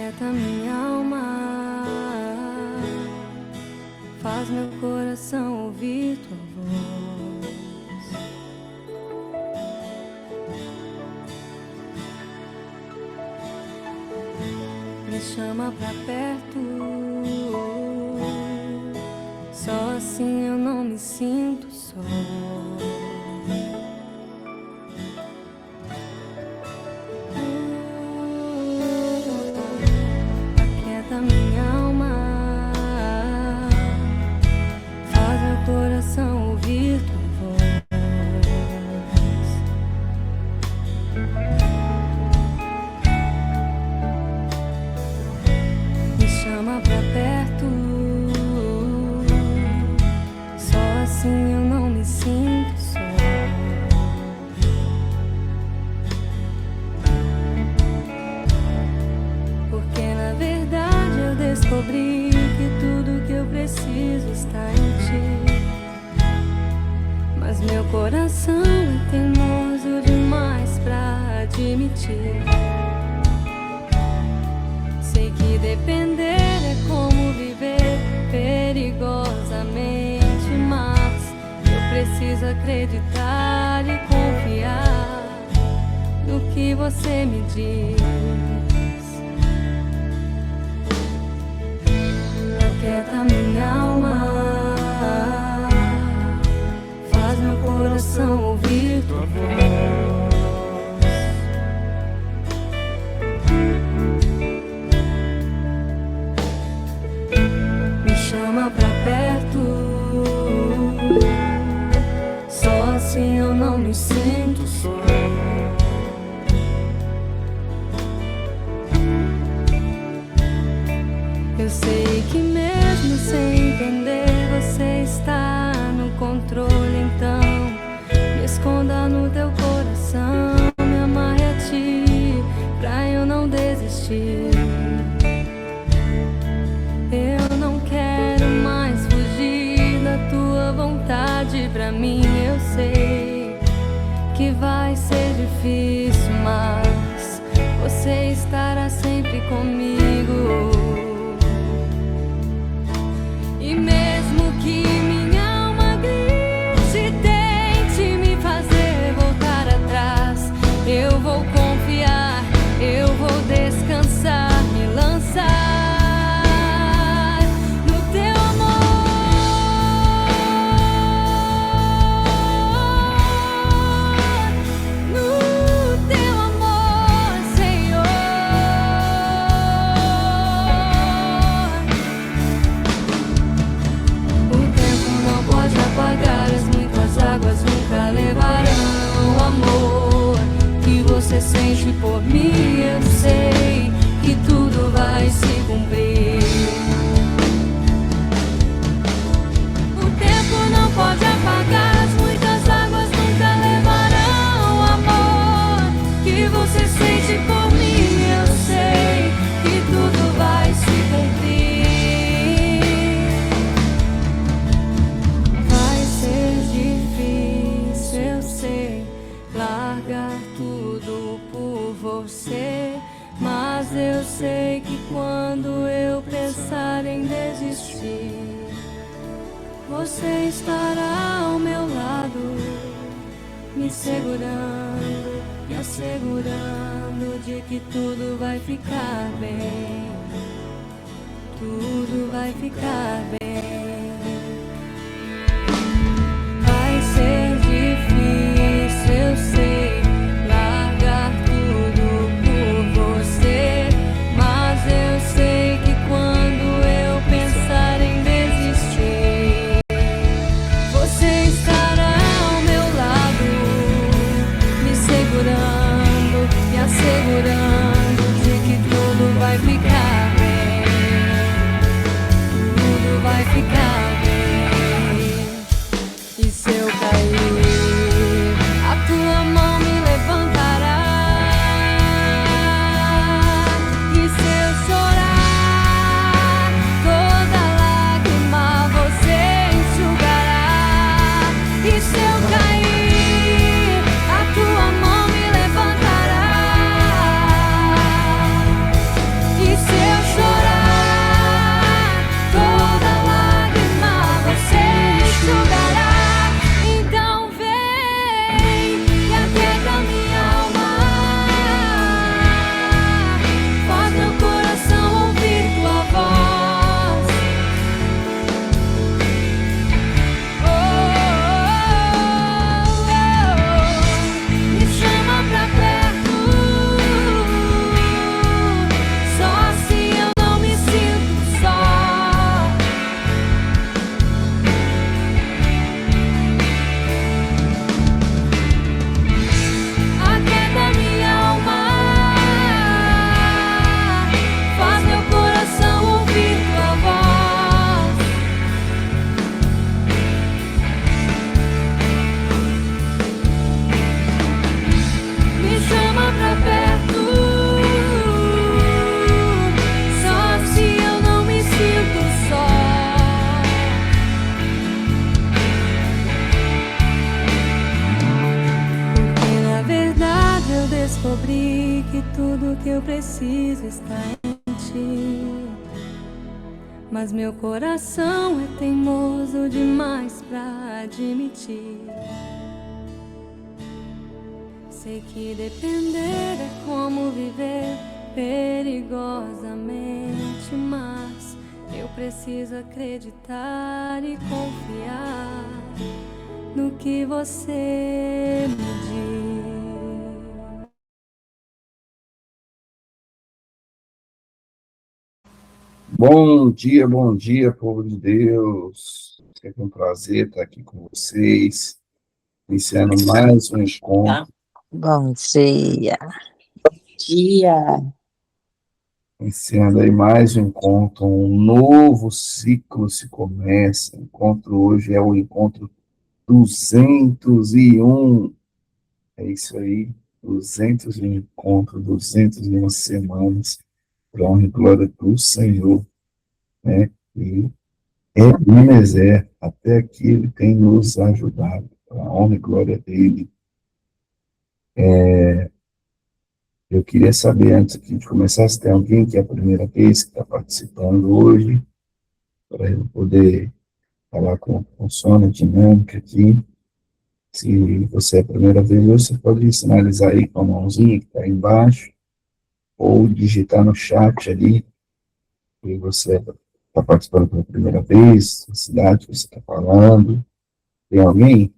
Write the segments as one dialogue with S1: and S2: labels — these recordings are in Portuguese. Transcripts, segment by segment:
S1: Aquieta minha alma, faz meu coração ouvir tua voz. Me chama pra perto, só assim eu não me sinto só. Minha alma, faz meu coração ouvir tua voz. Me chama pra perto, só assim eu não me sinto só. Porque na verdade eu descobri que tudo que eu preciso está em ti. Mas meu coração é teimoso demais pra admitir. Sei que depender é como viver perigosamente, mas eu preciso acreditar e confiar no que você me diz. Aquieta minha alma, faz meu coração ouvir tua voz. Me chama pra perto, só assim eu não me sinto só. Eu sei que mesmo sem entender você está no controle, então me esconda no teu coração, me amarre a ti pra eu não desistir. Eu não quero mais fugir da tua vontade pra mim. Eu sei que vai ser difícil, mas você estará sempre comigo. E mesmo que minha alma grite e tente me fazer voltar atrás, eu vou confiar, eu vou descansar, me lançar no teu amor, no teu amor, Senhor. Apagar as muitas águas nunca levarão o amor que você sente por mim. Eu sei que tudo vai se cumprir. O tempo não pode apagar as muitas águas nunca levarão o amor que você sente por mim. Eu sei que tudo vai se cumprir. Largar tudo por você, mas eu sei que quando eu pensar em desistir, você estará ao meu lado, me segurando e assegurando de que tudo vai ficar bem, tudo vai ficar bem. Vai ser difícil, eu sei, largar tudo por você, mas eu sei que quando eu pensar em desistir, você estará ao meu lado, me segurando e assegurando de que tudo vai ficar bem, tudo vai ficar bem. descobri que tudo que eu preciso está em ti. Mas meu coração é teimoso demais pra admitir. Sei que depender é como viver perigosamente, mas eu preciso acreditar e confiar no que você me diz.
S2: Bom dia, povo de Deus. É um prazer estar aqui com vocês, iniciando mais um encontro,
S3: Bom dia. Dia.
S2: iniciando aí mais um encontro, um novo ciclo se começa. O encontro hoje é o encontro 201. É isso aí, 201 encontro, 201 semanas, para a honra e glória do Senhor, né? E Ebenezer, até aqui ele tem nos ajudado, para a honra e glória dele. Eu queria saber, antes aqui de começar, se tem alguém que é a primeira vez que está participando hoje, para eu poder falar como funciona a dinâmica aqui. Se você é a primeira vez, você pode sinalizar aí com a mãozinha que está aí embaixo, ou digitar no chat ali, e você está participando pela primeira vez, a cidade que você está falando. Tem alguém?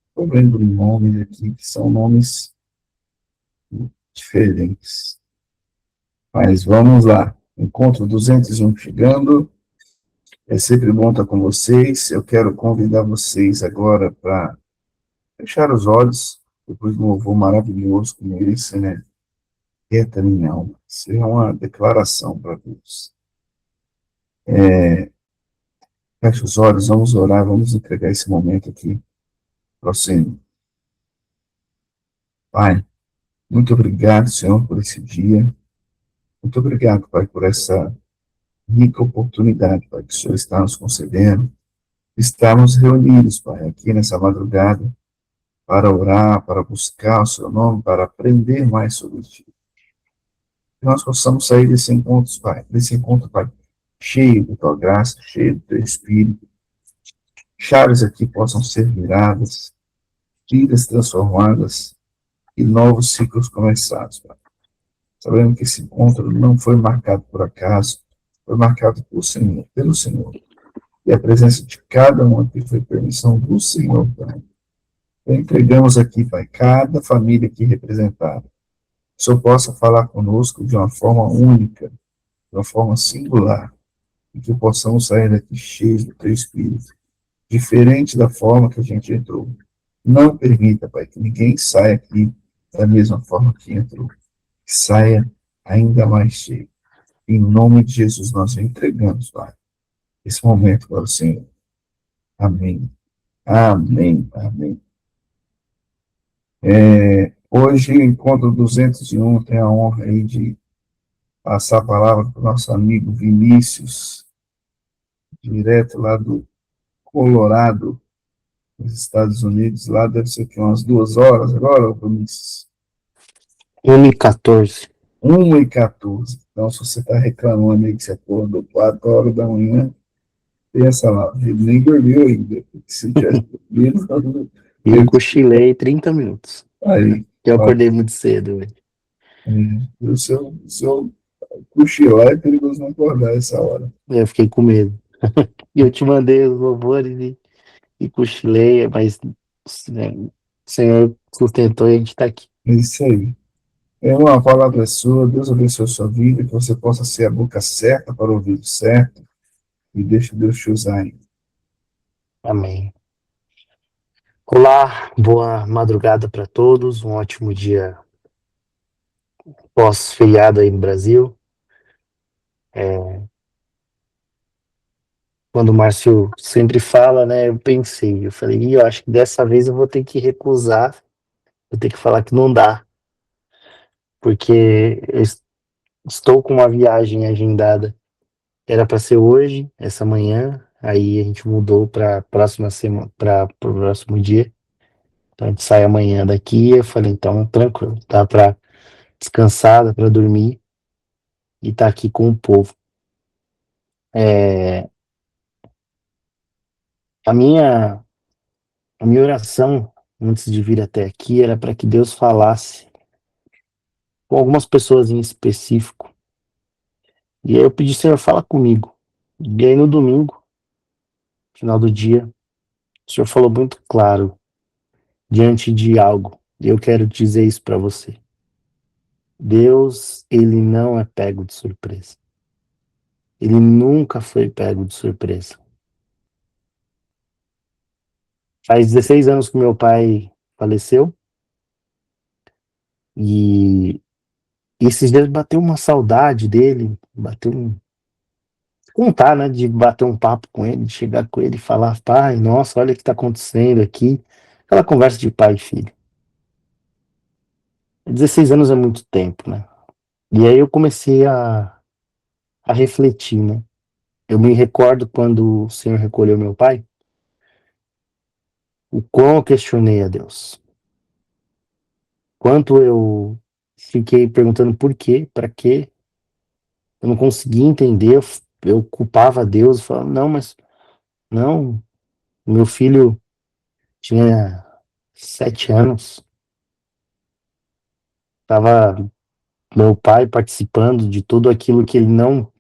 S2: Estou vendo nomes aqui que são nomes diferentes. Mas vamos lá. Encontro 201 chegando. É sempre bom estar com vocês. Eu quero convidar vocês agora para fechar os olhos, depois de um louvor maravilhoso como esse, né? Quieta minha alma. Isso é uma declaração para Deus. Feche os olhos, vamos orar, vamos entregar esse momento aqui para o Senhor. Pai, muito obrigado, Senhor, por esse dia. Muito obrigado, Pai, por essa rica oportunidade, Pai, que o Senhor está nos concedendo. Estamos reunidos, Pai, aqui nessa madrugada, para orar, para buscar o Seu nome, para aprender mais sobre Ti. Que nós possamos sair desse encontro, Pai, cheio da Tua graça, cheio do Teu Espírito. Chaves aqui possam ser viradas, vidas transformadas e novos ciclos começados, Pai. Sabemos que esse encontro não foi marcado por acaso, foi marcado por Senhor, pelo Senhor. E a presença de cada um aqui foi permissão do Senhor, Pai. Então, entregamos aqui, Pai, cada família aqui representada. Que o Senhor possa falar conosco de uma forma única, de uma forma singular, e que possamos sair daqui cheios do Teu Espírito, diferente da forma que a gente entrou. Não permita, Pai, que ninguém saia aqui da mesma forma que entrou. Que saia ainda mais cheio. Em nome de Jesus, nós entregamos, Pai, esse momento para o Senhor. Amém. Amém. Amém. Hoje, encontro 201, tem a honra aí de passar a palavra para o nosso amigo Vinícius, direto lá do Colorado, nos Estados Unidos. Lá deve ser que umas 2 horas agora, Vinícius?
S3: 1h14.
S2: 1h14. Então, se você está reclamando aí que você acordou 4 horas da manhã, pensa lá, ele nem dormiu ainda. Se tivesse dormido,
S3: E eu cochilei 30 minutos.
S2: aí,
S3: Eu acordei muito cedo, velho.
S2: se eu cochilar, é perigoso não acordar essa hora.
S3: Eu fiquei com medo. E eu te mandei os louvores e cochilei, mas né, o Senhor sustentou e a gente tá aqui.
S2: É isso aí. É uma palavra sua, Deus abençoe a sua vida, que você possa ser a boca certa para ouvir o certo, e deixe Deus te usar ainda.
S3: Amém. Olá, boa madrugada para todos, um ótimo dia pós-feriado aí no Brasil. Quando o Márcio sempre fala, né, eu falei, eu acho que dessa vez eu vou ter que recusar, vou ter que falar que não dá, porque eu estou com uma viagem agendada, era para ser hoje, essa manhã, aí a gente mudou para próxima semana, para o próximo dia, Então a gente sai amanhã daqui. Eu falei, então, tranquilo, dá para descansar, dá para dormir e tá aqui com o povo. A minha, a minha oração antes de vir até aqui era para que Deus falasse com algumas pessoas em específico. E aí eu pedi, Senhor, fala comigo. E aí no domingo, final do dia, o Senhor falou muito claro diante de algo. E eu quero dizer isso para você. Deus, ele não é pego de surpresa. Ele nunca foi pego de surpresa. Faz 16 anos que meu pai faleceu e esses dias bateu uma saudade dele, bateu um contar, né, de bater um papo com ele, de chegar com ele e falar, pai, nossa, olha o que está acontecendo aqui. Aquela conversa de pai e filho. 16 anos é muito tempo, né? E aí eu comecei a refletir, né? Eu me recordo quando o Senhor recolheu meu pai, o quão eu questionei a Deus. Quanto eu fiquei perguntando por quê, para quê. Eu não conseguia entender, eu culpava a Deus, falava, não, mas não, meu filho tinha 7 anos, estava meu pai participando de tudo aquilo que ele não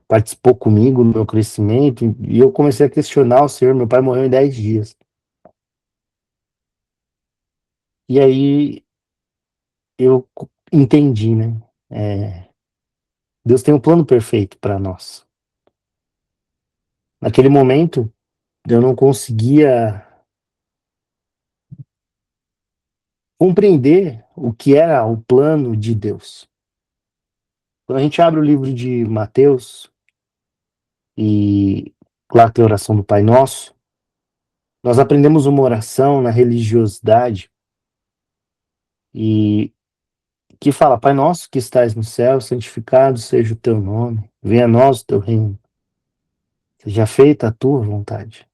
S3: participou comigo no meu crescimento, e eu comecei a questionar o Senhor. Meu pai morreu em 10 dias. E aí eu entendi, né? Deus tem um plano perfeito para nós. Naquele momento, eu não conseguia compreender o que era o plano de Deus. Quando a gente abre o livro de Mateus, e lá tem a oração do Pai Nosso, nós aprendemos uma oração na religiosidade e que fala, Pai Nosso que estais no céu, santificado seja o teu nome, venha a nós o teu reino, seja feita a tua vontade.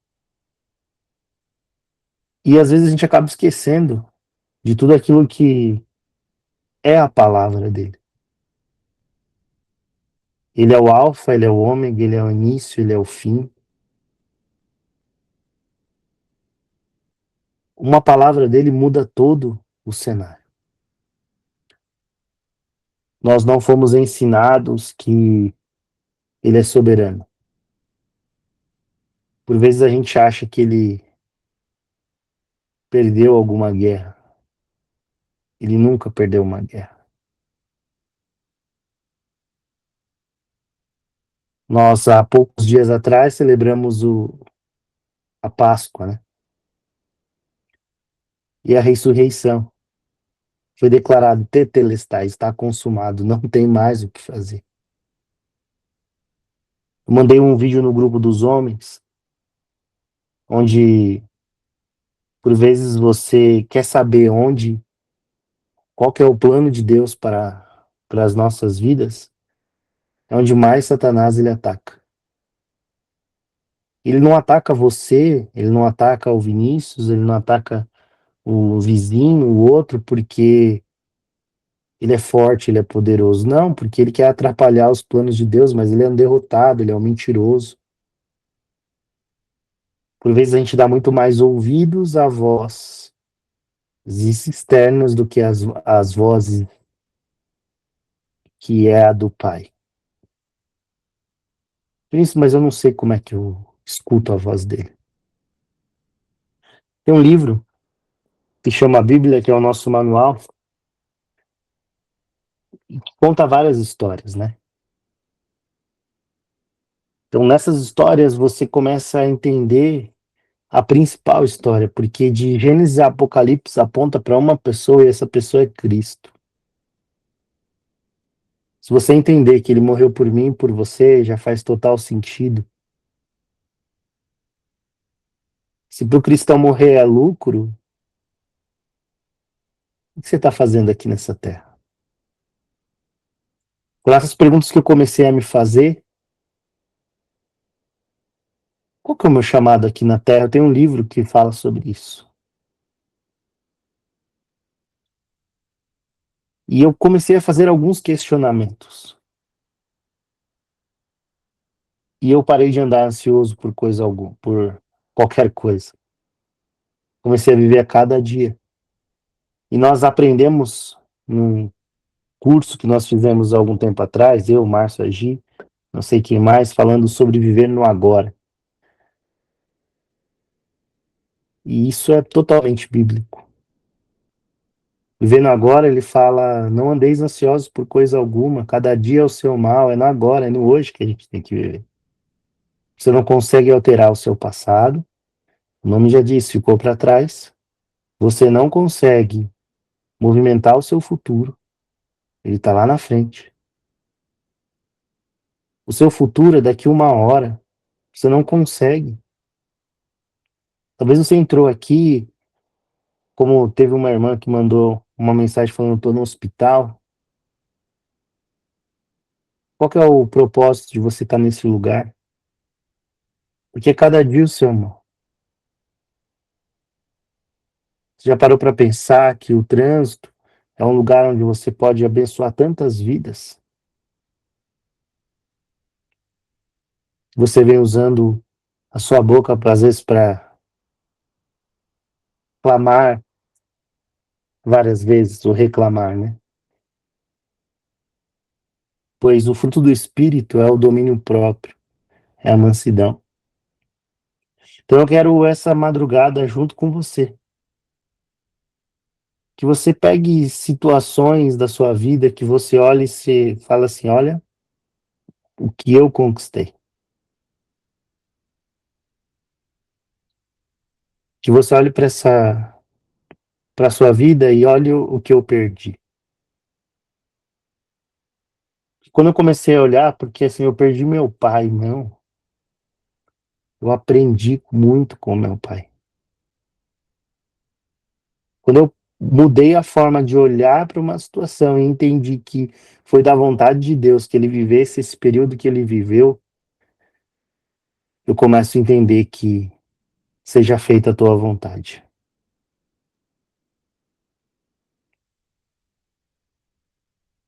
S3: E às vezes a gente acaba esquecendo de tudo aquilo que é a palavra dele. Ele é o alfa, ele é o ômega, ele é o início, ele é o fim. Uma palavra dele muda todo o cenário. Nós não fomos ensinados que ele é soberano. Por vezes a gente acha que ele perdeu alguma guerra. Ele nunca perdeu uma guerra. Nós, há poucos dias atrás, celebramos a Páscoa, né? E a ressurreição. Foi declarado tetelestai, está consumado, não tem mais o que fazer. Eu mandei um vídeo no grupo dos homens, onde, por vezes, você quer saber qual que é o plano de Deus para as nossas vidas, é onde mais Satanás ele ataca. Ele não ataca você, ele não ataca o Vinícius, ele não ataca o vizinho, o outro, porque ele é forte, ele é poderoso. Não, porque ele quer atrapalhar os planos de Deus, mas ele é um derrotado, ele é um mentiroso. Por vezes a gente dá muito mais ouvidos à voz externas do que as vozes que é a do Pai. Isso, mas eu não sei como é que eu escuto a voz dele. Tem um livro que chama a Bíblia, que é o nosso manual, que conta várias histórias, né? Então, nessas histórias, você começa a entender a principal história, porque de Gênesis a Apocalipse aponta para uma pessoa e essa pessoa é Cristo. Se você entender que ele morreu por mim e por você, já faz total sentido. Se para o cristão morrer é lucro, o que você está fazendo aqui nessa terra? Com essas perguntas que eu comecei a me fazer, qual que é o meu chamado aqui na terra? Eu tenho um livro que fala sobre isso. E eu comecei a fazer alguns questionamentos. E eu parei de andar ansioso por coisa alguma, por qualquer coisa. Comecei a viver a cada dia. E nós aprendemos num curso que nós fizemos há algum tempo atrás, eu, Márcio Agi, não sei quem mais, falando sobre viver no agora. E isso é totalmente bíblico. Viver no agora, ele fala, não andeis ansiosos por coisa alguma, cada dia é o seu mal, é no agora, é no hoje que a gente tem que viver. Você não consegue alterar o seu passado, o nome já diz, ficou para trás. Você não consegue movimentar o seu futuro, ele está lá na frente. O seu futuro é daqui 1 hora, você não consegue. Talvez você entrou aqui, como teve uma irmã que mandou uma mensagem falando, estou no hospital. Qual que é o propósito de você estar nesse lugar? Porque cada dia o seu mal. Você já parou para pensar que o trânsito é um lugar onde você pode abençoar tantas vidas? Você vem usando a sua boca, às vezes, para clamar várias vezes, ou reclamar, né? Pois o fruto do Espírito é o domínio próprio, é a mansidão. Então eu quero essa madrugada junto com você. Que você pegue situações da sua vida que você olhe e se fala assim, olha, o que eu conquistei. Que você olhe para sua vida e olhe o que eu perdi. Quando eu comecei a olhar, porque assim, eu perdi meu pai, não. Eu aprendi muito com meu pai. Quando eu mudei a forma de olhar para uma situação e entendi que foi da vontade de Deus que ele vivesse esse período que ele viveu, eu começo a entender que seja feita a tua vontade.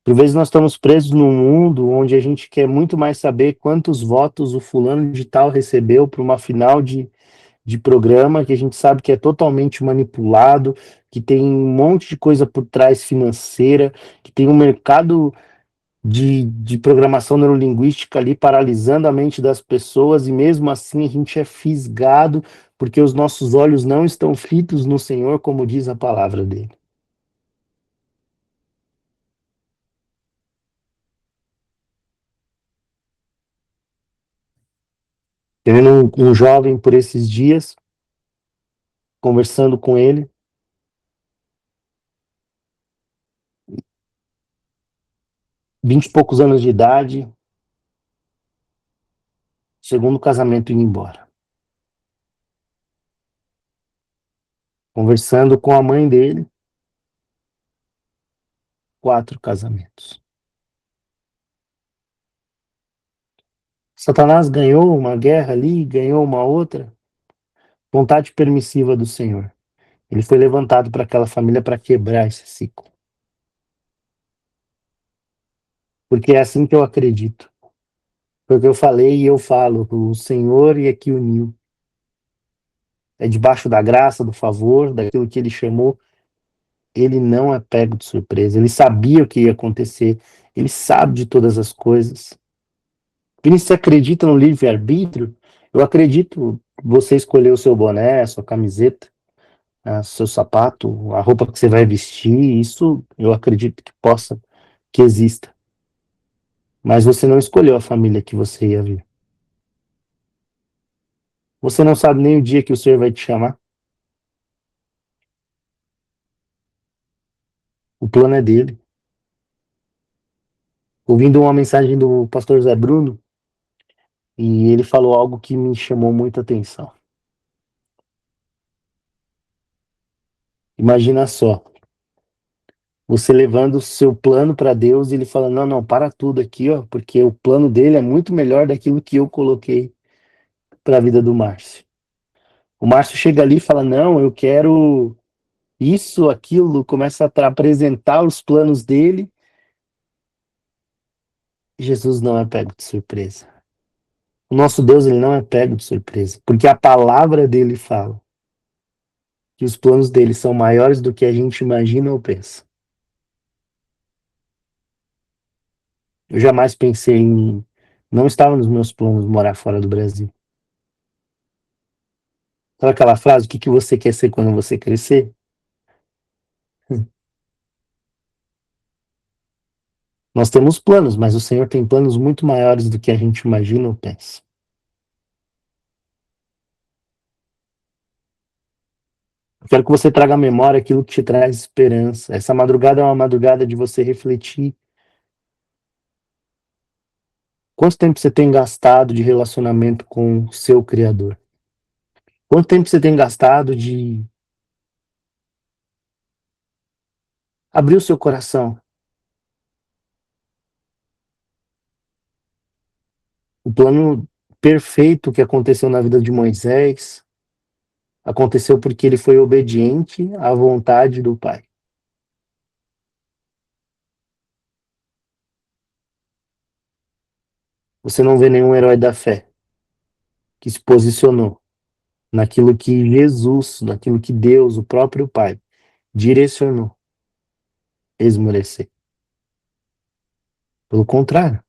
S3: Por vezes nós estamos presos num mundo onde a gente quer muito mais saber quantos votos o fulano de tal recebeu para uma final de programa, que a gente sabe que é totalmente manipulado, que tem um monte de coisa por trás financeira, que tem um mercado de programação neurolinguística ali paralisando a mente das pessoas, e mesmo assim a gente é fisgado porque os nossos olhos não estão fitos no Senhor, como diz a palavra dele. Tendo um jovem por esses dias, conversando com ele, 20 e poucos anos de idade, segundo casamento indo embora. Conversando com a mãe dele, 4 casamentos. Satanás ganhou uma guerra ali, ganhou uma outra, vontade permissiva do Senhor. Ele foi levantado para aquela família para quebrar esse ciclo. Porque é assim que eu acredito. Porque eu falei e eu falo, o Senhor e aqui uniu. É debaixo da graça, do favor, daquilo que ele chamou. Ele não é pego de surpresa. Ele sabia o que ia acontecer. Ele sabe de todas as coisas. Vini, você acredita no livre-arbítrio? Eu acredito você escolher o seu boné, a sua camiseta, seu sapato, a roupa que você vai vestir. Isso eu acredito que exista. Mas você não escolheu a família que você ia vir. Você não sabe nem o dia que o Senhor vai te chamar. O plano é dele. Ouvindo uma mensagem do pastor Zé Bruno, e ele falou algo que me chamou muita atenção. Imagina só, você levando o seu plano para Deus e ele fala, não, não, para tudo aqui, ó, porque o plano dele é muito melhor daquilo que eu coloquei para a vida do Márcio. O Márcio chega ali e fala, não, eu quero isso, aquilo, começa a apresentar os planos dele. Jesus não é pego de surpresa. O nosso Deus, ele não é pego de surpresa, porque a palavra dele fala que os planos dele são maiores do que a gente imagina ou pensa. Eu jamais pensei em... Não estava nos meus planos morar fora do Brasil. Sabe aquela frase, o que você quer ser quando você crescer? Nós temos planos, mas o Senhor tem planos muito maiores do que a gente imagina ou pensa. Eu quero que você traga à memória aquilo que te traz esperança. Essa madrugada é uma madrugada de você refletir. Quanto tempo você tem gastado de relacionamento com o seu Criador? Quanto tempo você tem gastado de abrir o seu coração? O plano perfeito que aconteceu na vida de Moisés aconteceu porque ele foi obediente à vontade do Pai. Você não vê nenhum herói da fé que se posicionou naquilo que Jesus, naquilo que Deus, o próprio Pai, direcionou esmorecer. Pelo contrário.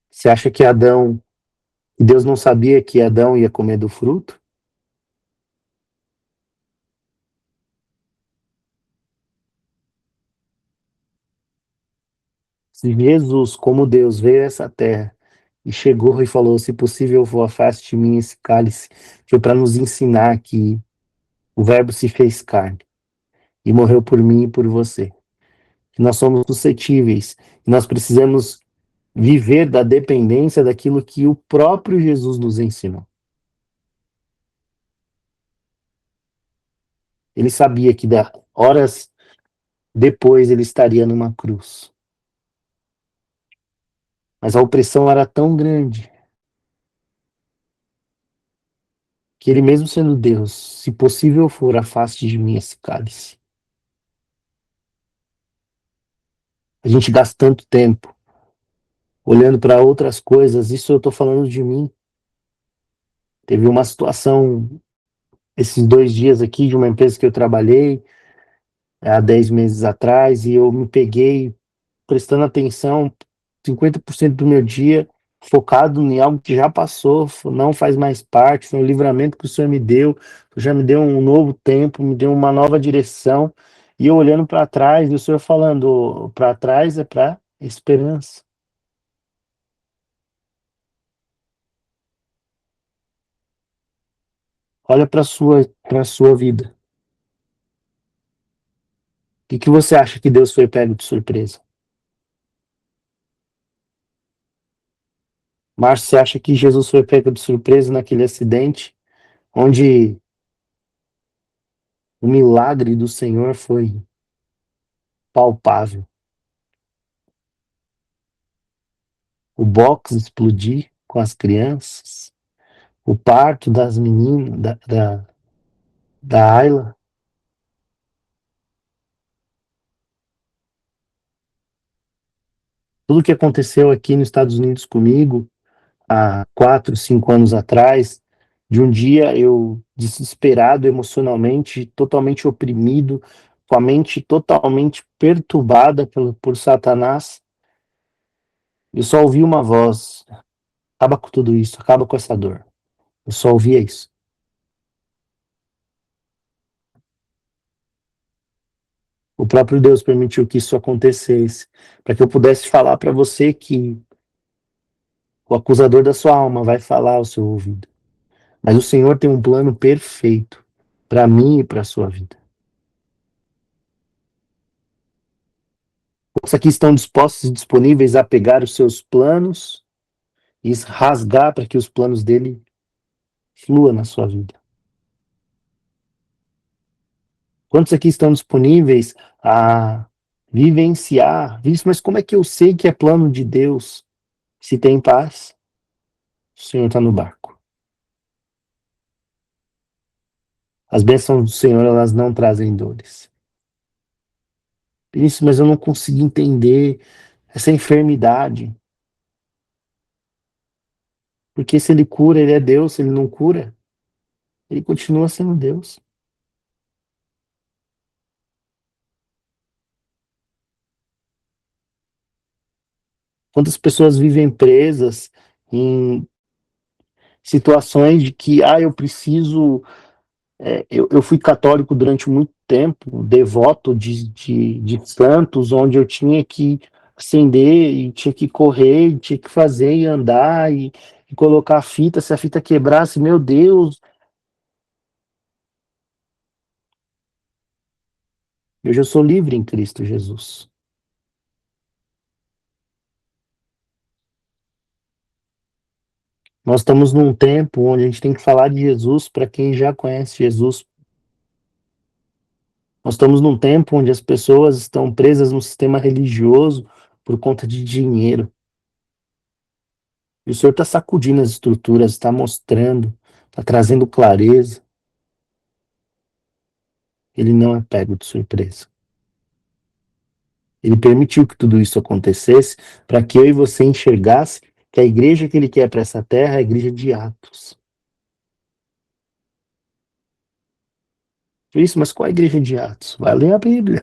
S3: Você acha que Deus não sabia que Adão ia comer do fruto? Se Jesus, como Deus, veio a essa terra e chegou e falou, se possível, vou afaste de mim esse cálice, foi para nos ensinar que o Verbo se fez carne e morreu por mim e por você. Que nós somos suscetíveis, e nós precisamos viver da dependência daquilo que o próprio Jesus nos ensinou. Ele sabia que horas depois ele estaria numa cruz. Mas a opressão era tão grande que ele, mesmo sendo Deus, se possível for, afaste de mim esse cálice. A gente gasta tanto tempo olhando para outras coisas, isso eu estou falando de mim. Teve uma situação esses 2 dias aqui de uma empresa que eu trabalhei há 10 meses atrás e eu me peguei prestando atenção 50% do meu dia focado em algo que já passou, não faz mais parte, foi um livramento que o Senhor me deu, já me deu um novo tempo, me deu uma nova direção, e eu olhando para trás, e o Senhor falando, para trás é para esperança. Olha para sua vida. O que você acha que Deus foi pego de surpresa? Márcio, você acha que Jesus foi pego de surpresa naquele acidente, onde o milagre do Senhor foi palpável? O box explodir com as crianças, o parto das meninas, da Ayla. Tudo que aconteceu aqui nos Estados Unidos comigo, há 4, 5 anos atrás, de um dia eu desesperado emocionalmente, totalmente oprimido, com a mente totalmente perturbada por Satanás, eu só ouvi uma voz: acaba com tudo isso, acaba com essa dor. Eu só ouvia isso. O próprio Deus permitiu que isso acontecesse, para que eu pudesse falar para você que o acusador da sua alma vai falar ao seu ouvido. Mas o Senhor tem um plano perfeito para mim e para a sua vida. Quantos aqui estão dispostos e disponíveis a pegar os seus planos e rasgar para que os planos dele fluam na sua vida? Quantos aqui estão disponíveis a vivenciar isso? Mas como é que eu sei que é plano de Deus se tem paz? o Senhor está no barco. As bênçãos do Senhor, elas não trazem dores. Isso, mas eu não consigo entender essa enfermidade. Porque se ele cura, ele é Deus. Se ele não cura, ele continua sendo Deus. Quantas pessoas vivem presas em situações de que, eu preciso. Eu fui católico durante muito tempo, devoto de santos, onde eu tinha que acender, e tinha que correr, e tinha que fazer e andar, e colocar a fita. Se a fita quebrasse, meu Deus, eu já sou livre em Cristo Jesus. Nós estamos num tempo onde a gente tem que falar de Jesus para quem já conhece Jesus. Nós estamos num tempo onde as pessoas estão presas no sistema religioso por conta de dinheiro. E o Senhor está sacudindo as estruturas, está mostrando, está trazendo clareza. Ele não é pego de surpresa. Ele permitiu que tudo isso acontecesse para que eu e você enxergasse que a igreja que ele quer para essa terra é a igreja de Atos. Isso, mas qual é a igreja de Atos? Vai ler a Bíblia.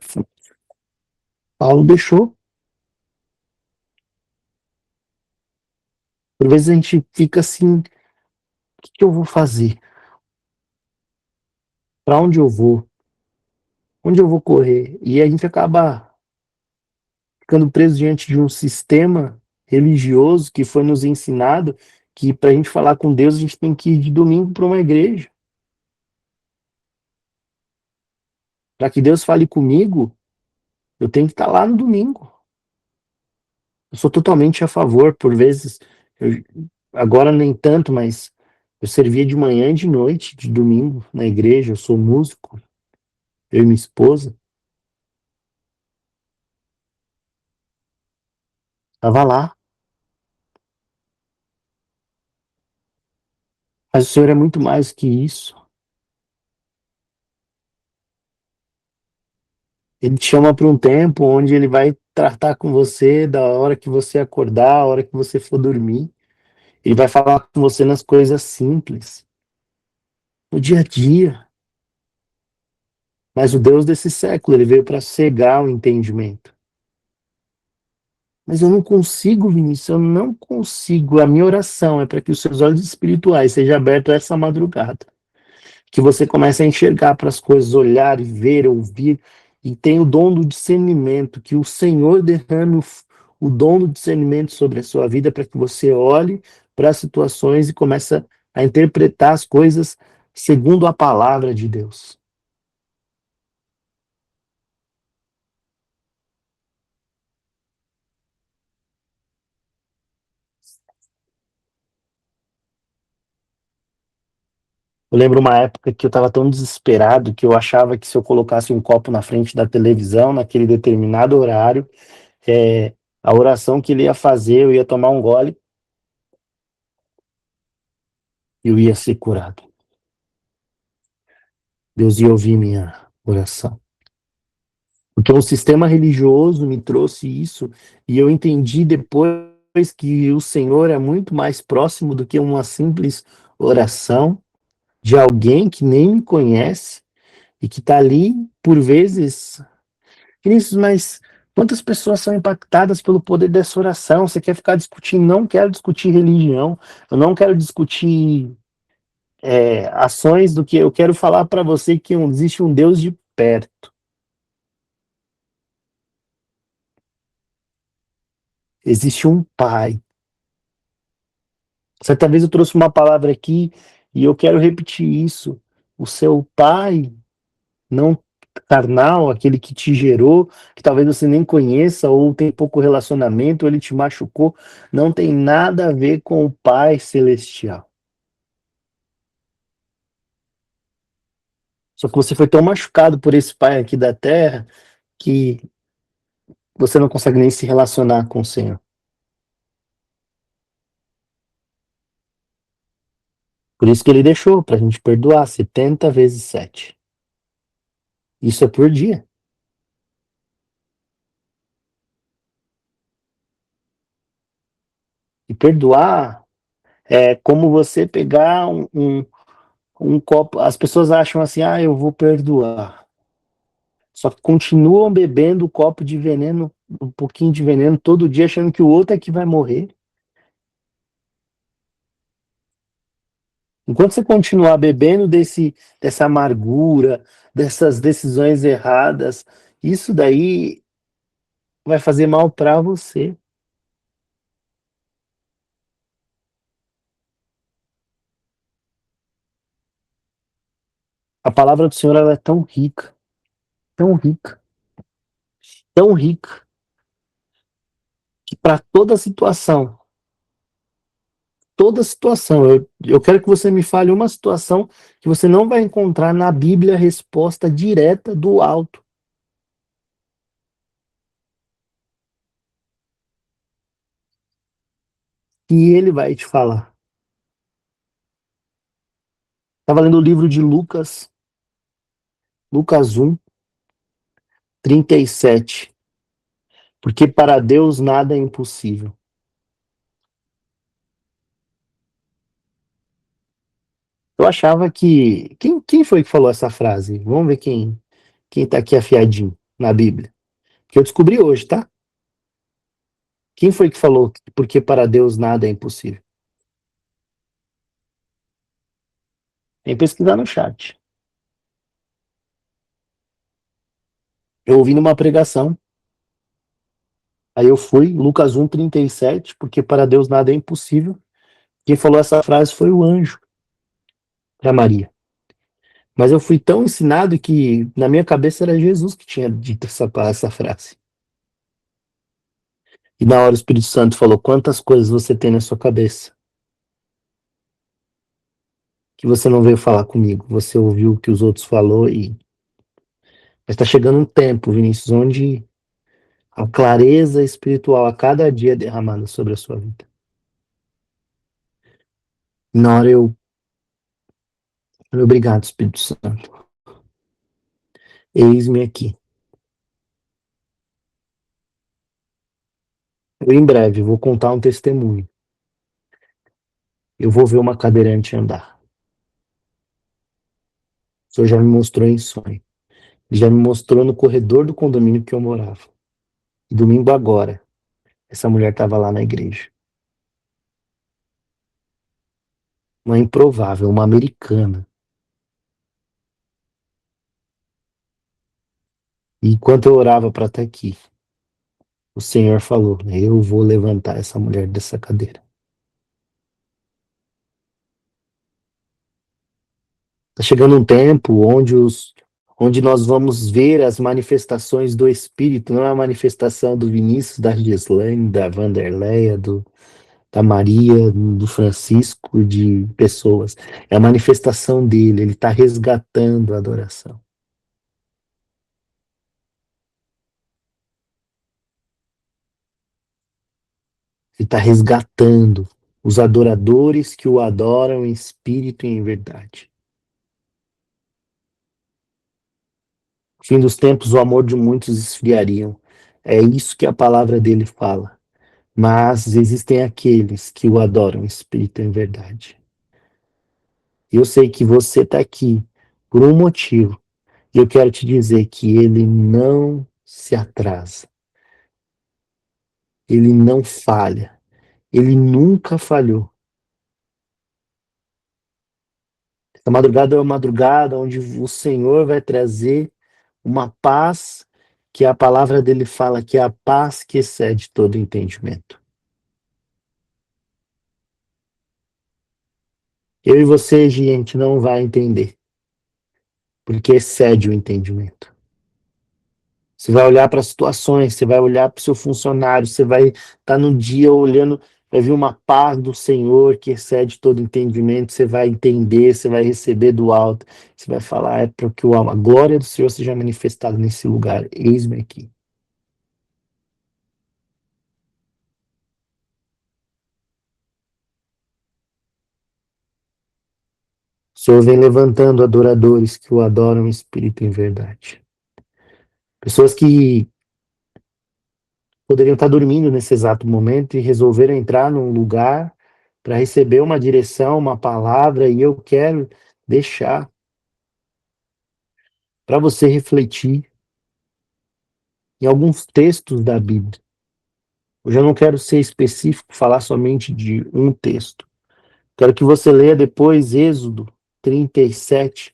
S3: Paulo deixou. Por vezes a gente fica assim, o que eu vou fazer? Para onde eu vou? Onde eu vou correr? E a gente acaba ficando preso diante de um sistema religioso que foi nos ensinado que para a gente falar com Deus a gente tem que ir de domingo para uma igreja. Para que Deus fale comigo, eu tenho que estar lá no domingo. Eu sou totalmente a favor, por vezes, eu, agora nem tanto, mas eu servia de manhã e de noite, de domingo, na igreja. Eu sou músico, eu e minha esposa. Estava lá. Mas o Senhor é muito mais que isso. Ele te chama para um tempo onde ele vai tratar com você da hora que você acordar, a hora que você for dormir. Ele vai falar com você nas coisas simples, no dia a dia. Mas o Deus desse século, ele veio para cegar o entendimento. Mas eu não consigo, Vinícius, eu não consigo. A minha oração é para que os seus olhos espirituais sejam abertos essa madrugada. Que você comece a enxergar para as coisas, olhar e ver, ouvir, e tenha o dom do discernimento, que o Senhor derrame o dom do discernimento sobre a sua vida para que você olhe para as situações e comece a interpretar as coisas segundo a palavra de Deus. Eu lembro uma época que eu estava tão desesperado que eu achava que se eu colocasse um copo na frente da televisão, naquele determinado horário, é, a oração que ele ia fazer, eu ia tomar um gole e eu ia ser curado. Deus ia ouvir minha oração. Porque o sistema religioso me trouxe isso e eu entendi depois que o Senhor é muito mais próximo do que uma simples oração de alguém que nem me conhece e que está ali, por vezes. Vinícius, mas quantas pessoas são impactadas pelo poder dessa oração? Você quer ficar discutindo? Não quero discutir religião, eu não quero discutir ações do que eu quero falar para você que existe um Deus de perto. Existe um Pai. Certa vez eu trouxe uma palavra aqui e eu quero repetir isso. O seu Pai, não carnal, aquele que te gerou, que talvez você nem conheça ou tem pouco relacionamento, ou ele te machucou, não tem nada a ver com o Pai celestial. Só que você foi tão machucado por esse Pai aqui da terra que você não consegue nem se relacionar com o Senhor. Por isso que ele deixou, para a gente perdoar 70 vezes 7. Isso é por dia. E perdoar é como você pegar um copo. As pessoas acham assim, ah, eu vou perdoar. Só que continuam bebendo o copo de veneno, um pouquinho de veneno todo dia, achando que o outro é que vai morrer. Enquanto você continuar bebendo dessa amargura, dessas decisões erradas, isso daí vai fazer mal para você. A palavra do Senhor ela é tão rica, tão rica, que para toda situação, eu quero que você me fale uma situação que você não vai encontrar na Bíblia resposta direta do alto. E ele vai te falar. Estava lendo o livro de Lucas, Lucas 1, 37. Porque para Deus nada é impossível. Eu achava que. Quem foi que falou essa frase? Vamos ver quem tá aqui afiadinho na Bíblia. Que eu descobri hoje, tá? Quem foi que falou que porque para Deus nada é impossível? Tem que pesquisar no chat. Eu ouvi numa pregação. Aí eu fui, Lucas 1, 37, porque para Deus nada é impossível. Quem falou essa frase foi o anjo para Maria. Mas eu fui tão ensinado que na minha cabeça era Jesus que tinha dito essa frase. E na hora o Espírito Santo falou: quantas coisas você tem na sua cabeça que você não veio falar comigo? Você ouviu o que os outros falou e. Mas está chegando um tempo, Vinícius, onde a clareza espiritual a cada dia é derramada sobre a sua vida. E na hora eu falei: obrigado, Espírito Santo. Eis-me aqui. Eu, em breve, vou contar um testemunho. Eu vou ver uma cadeirante andar. O Senhor já me mostrou em sonho. Ele já me mostrou no corredor do condomínio que eu morava. E domingo agora, essa mulher estava lá na igreja. Uma improvável, uma americana. E enquanto eu orava para estar aqui, o Senhor falou: eu vou levantar essa mulher dessa cadeira. Está chegando um tempo onde nós vamos ver as manifestações do Espírito, não é a manifestação do Vinícius, da Gislaine, da Vanderleia, da Maria, do Francisco, de pessoas. É a manifestação dele, ele está resgatando a adoração. Ele está resgatando os adoradores que o adoram em espírito e em verdade. No fim dos tempos, o amor de muitos esfriariam. É isso que a palavra dele fala. Mas existem aqueles que o adoram em espírito e em verdade. Eu sei que você está aqui por um motivo. E eu quero te dizer que ele não se atrasa. Ele não falha. Ele nunca falhou. Essa madrugada é uma madrugada onde o Senhor vai trazer uma paz que a palavra dele fala que é a paz que excede todo entendimento. Eu e você, gente, não vai entender, porque excede o entendimento. Você vai olhar para as situações, você vai olhar para o seu funcionário, você vai estar no dia olhando, vai vir uma paz do Senhor que excede todo entendimento, você vai entender, você vai receber do alto, você vai falar, é porque a glória do Senhor seja manifestada nesse lugar, eis-me aqui. Senhor vem levantando adoradores que o adoram em espírito e em verdade. Pessoas que poderiam estar dormindo nesse exato momento e resolveram entrar num lugar para receber uma direção, uma palavra, e eu quero deixar para você refletir em alguns textos da Bíblia. Hoje eu não quero ser específico, falar somente de um texto. Quero que você leia depois Êxodo 37,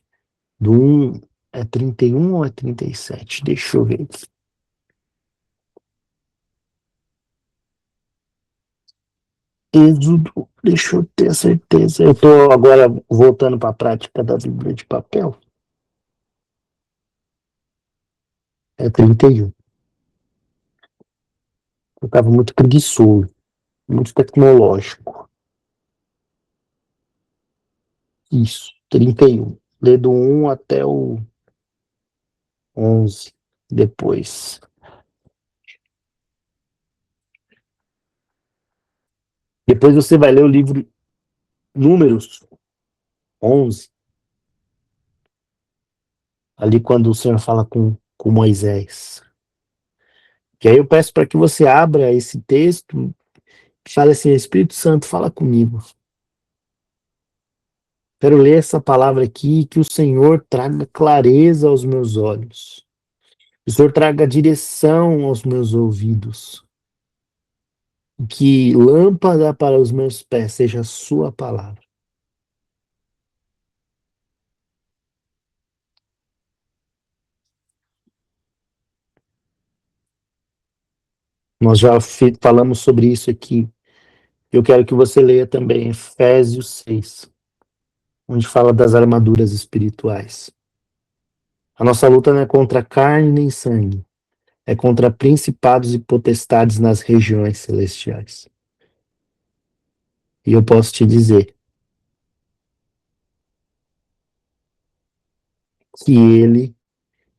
S3: do 1, é 31 ou é 37? Deixa eu ver. Êxodo, deixa eu ter certeza. Eu estou agora voltando para a prática da Bíblia de papel. É 31. Eu estava muito preguiçoso, muito tecnológico. Isso, 31. Lê do 1 até o 11 depois. Depois você vai ler o livro Números 11, ali quando o Senhor fala com Moisés. Que aí eu peço para que você abra esse texto e fale assim: Espírito Santo, fala comigo. Quero ler essa palavra aqui e que o Senhor traga clareza aos meus olhos. Que o Senhor traga direção aos meus ouvidos. Que lâmpada para os meus pés seja a sua palavra. Nós já falamos sobre isso aqui. Eu quero que você leia também Efésios 6, onde fala das armaduras espirituais. A nossa luta não é contra carne nem sangue, é contra principados e potestades nas regiões celestiais. E eu posso te dizer que ele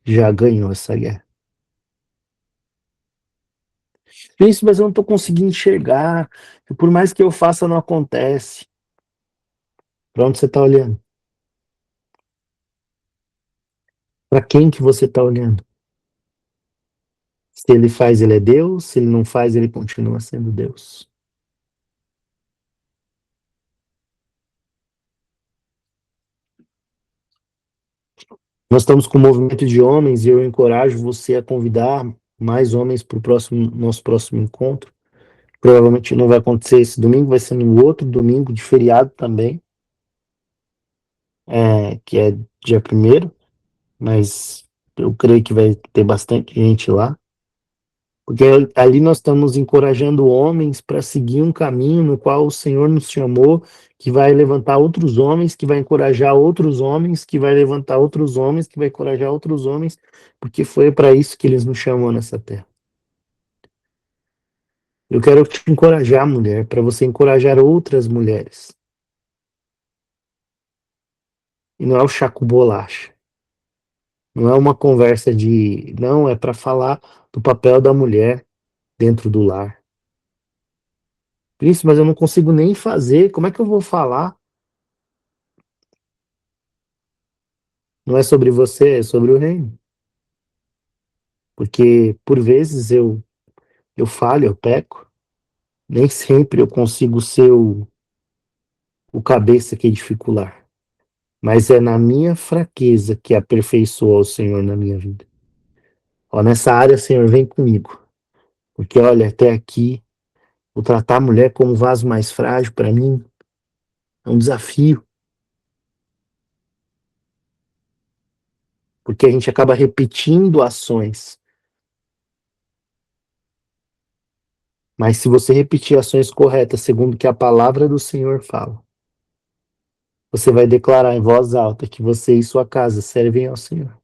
S3: já ganhou essa guerra. Isso, mas eu não estou conseguindo enxergar. Por mais que eu faça, não acontece. Para onde você está olhando? Para quem que você está olhando? Se ele faz, ele é Deus. Se ele não faz, ele continua sendo Deus. Nós estamos com um movimento de homens e eu encorajo você a convidar mais homens para o nosso próximo encontro. Provavelmente não vai acontecer esse domingo, vai ser no outro domingo de feriado também, que é dia 1º, mas eu creio que vai ter bastante gente lá. Porque ali nós estamos encorajando homens para seguir um caminho no qual o Senhor nos chamou, que vai levantar outros homens, que vai encorajar outros homens, que vai levantar outros homens, que vai encorajar outros homens, porque foi para isso que eles nos chamou nessa terra. Eu quero te encorajar, mulher, para você encorajar outras mulheres. E não é o chaco bolacha. Não é uma conversa de... Não, é para falar do papel da mulher dentro do lar. Isso, mas eu não consigo nem fazer. Como é que eu vou falar? Não é sobre você, é sobre o reino. Porque, por vezes, eu falho, eu peco. Nem sempre eu consigo ser o cabeça que edifica o lar. Mas é na minha fraqueza que aperfeiçoa o Senhor na minha vida. Ó, nessa área, Senhor, vem comigo. Porque, olha, até aqui, o tratar a mulher como um vaso mais frágil, para mim, é um desafio. Porque a gente acaba repetindo ações. Mas se você repetir ações corretas, segundo o que a palavra do Senhor fala, você vai declarar em voz alta que você e sua casa servem ao Senhor.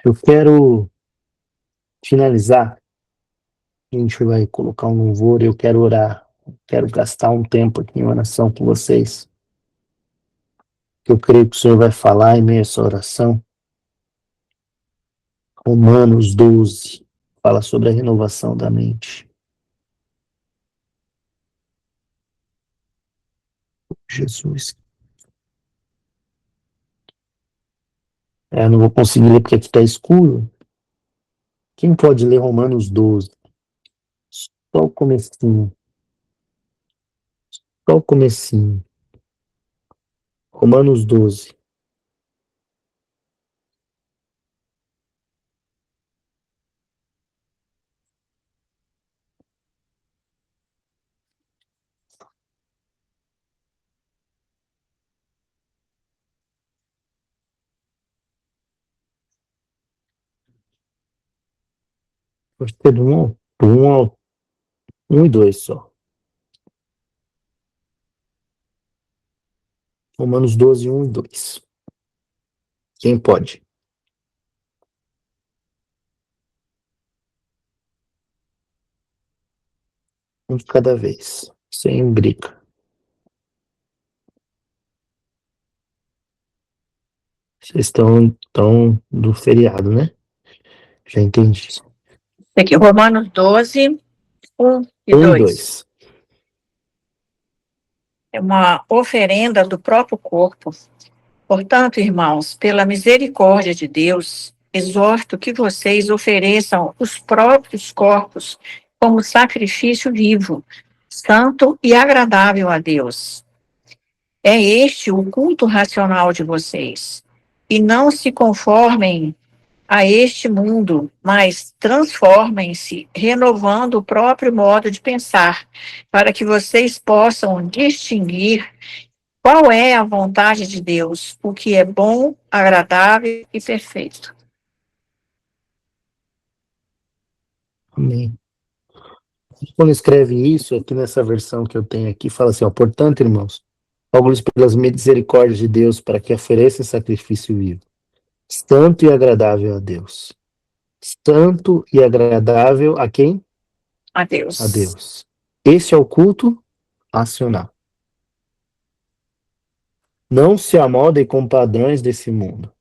S3: Eu quero finalizar. A gente vai colocar um louvor. Eu quero orar. Quero gastar um tempo aqui em oração com vocês. Eu creio que o Senhor vai falar em meio a essa oração. Romanos 12 fala sobre a renovação da mente. Jesus. Não vou conseguir ler porque aqui está escuro. Quem pode ler Romanos 12? Só o comecinho. Só o comecinho. Romanos 12. Pode ter do 1 e 2 só. Romanos 12, 1 e 2. Quem pode? Um de cada vez. Sem briga. Vocês estão do feriado, né? Já entendi.
S4: Aqui, Romanos 12, 1 e
S3: 1 e
S4: 2.
S3: 2.
S4: É uma oferenda do próprio corpo. Portanto, irmãos, pela misericórdia de Deus, exorto que vocês ofereçam os próprios corpos como sacrifício vivo, santo e agradável a Deus. É este o culto racional de vocês. E não se conformem a este mundo, mas transformem-se, renovando o próprio modo de pensar, para que vocês possam distinguir qual é a vontade de Deus, o que é bom, agradável e perfeito.
S3: Amém. Quando escreve isso, aqui nessa versão que eu tenho aqui, fala assim, ó, portanto, irmãos, rogo-lhes pelas misericórdias de Deus para que ofereçam sacrifício vivo, santo e agradável a Deus. Santo e agradável a quem?
S4: A Deus.
S3: A Deus. Esse é o culto racional. Não se amoldem com padrões desse mundo,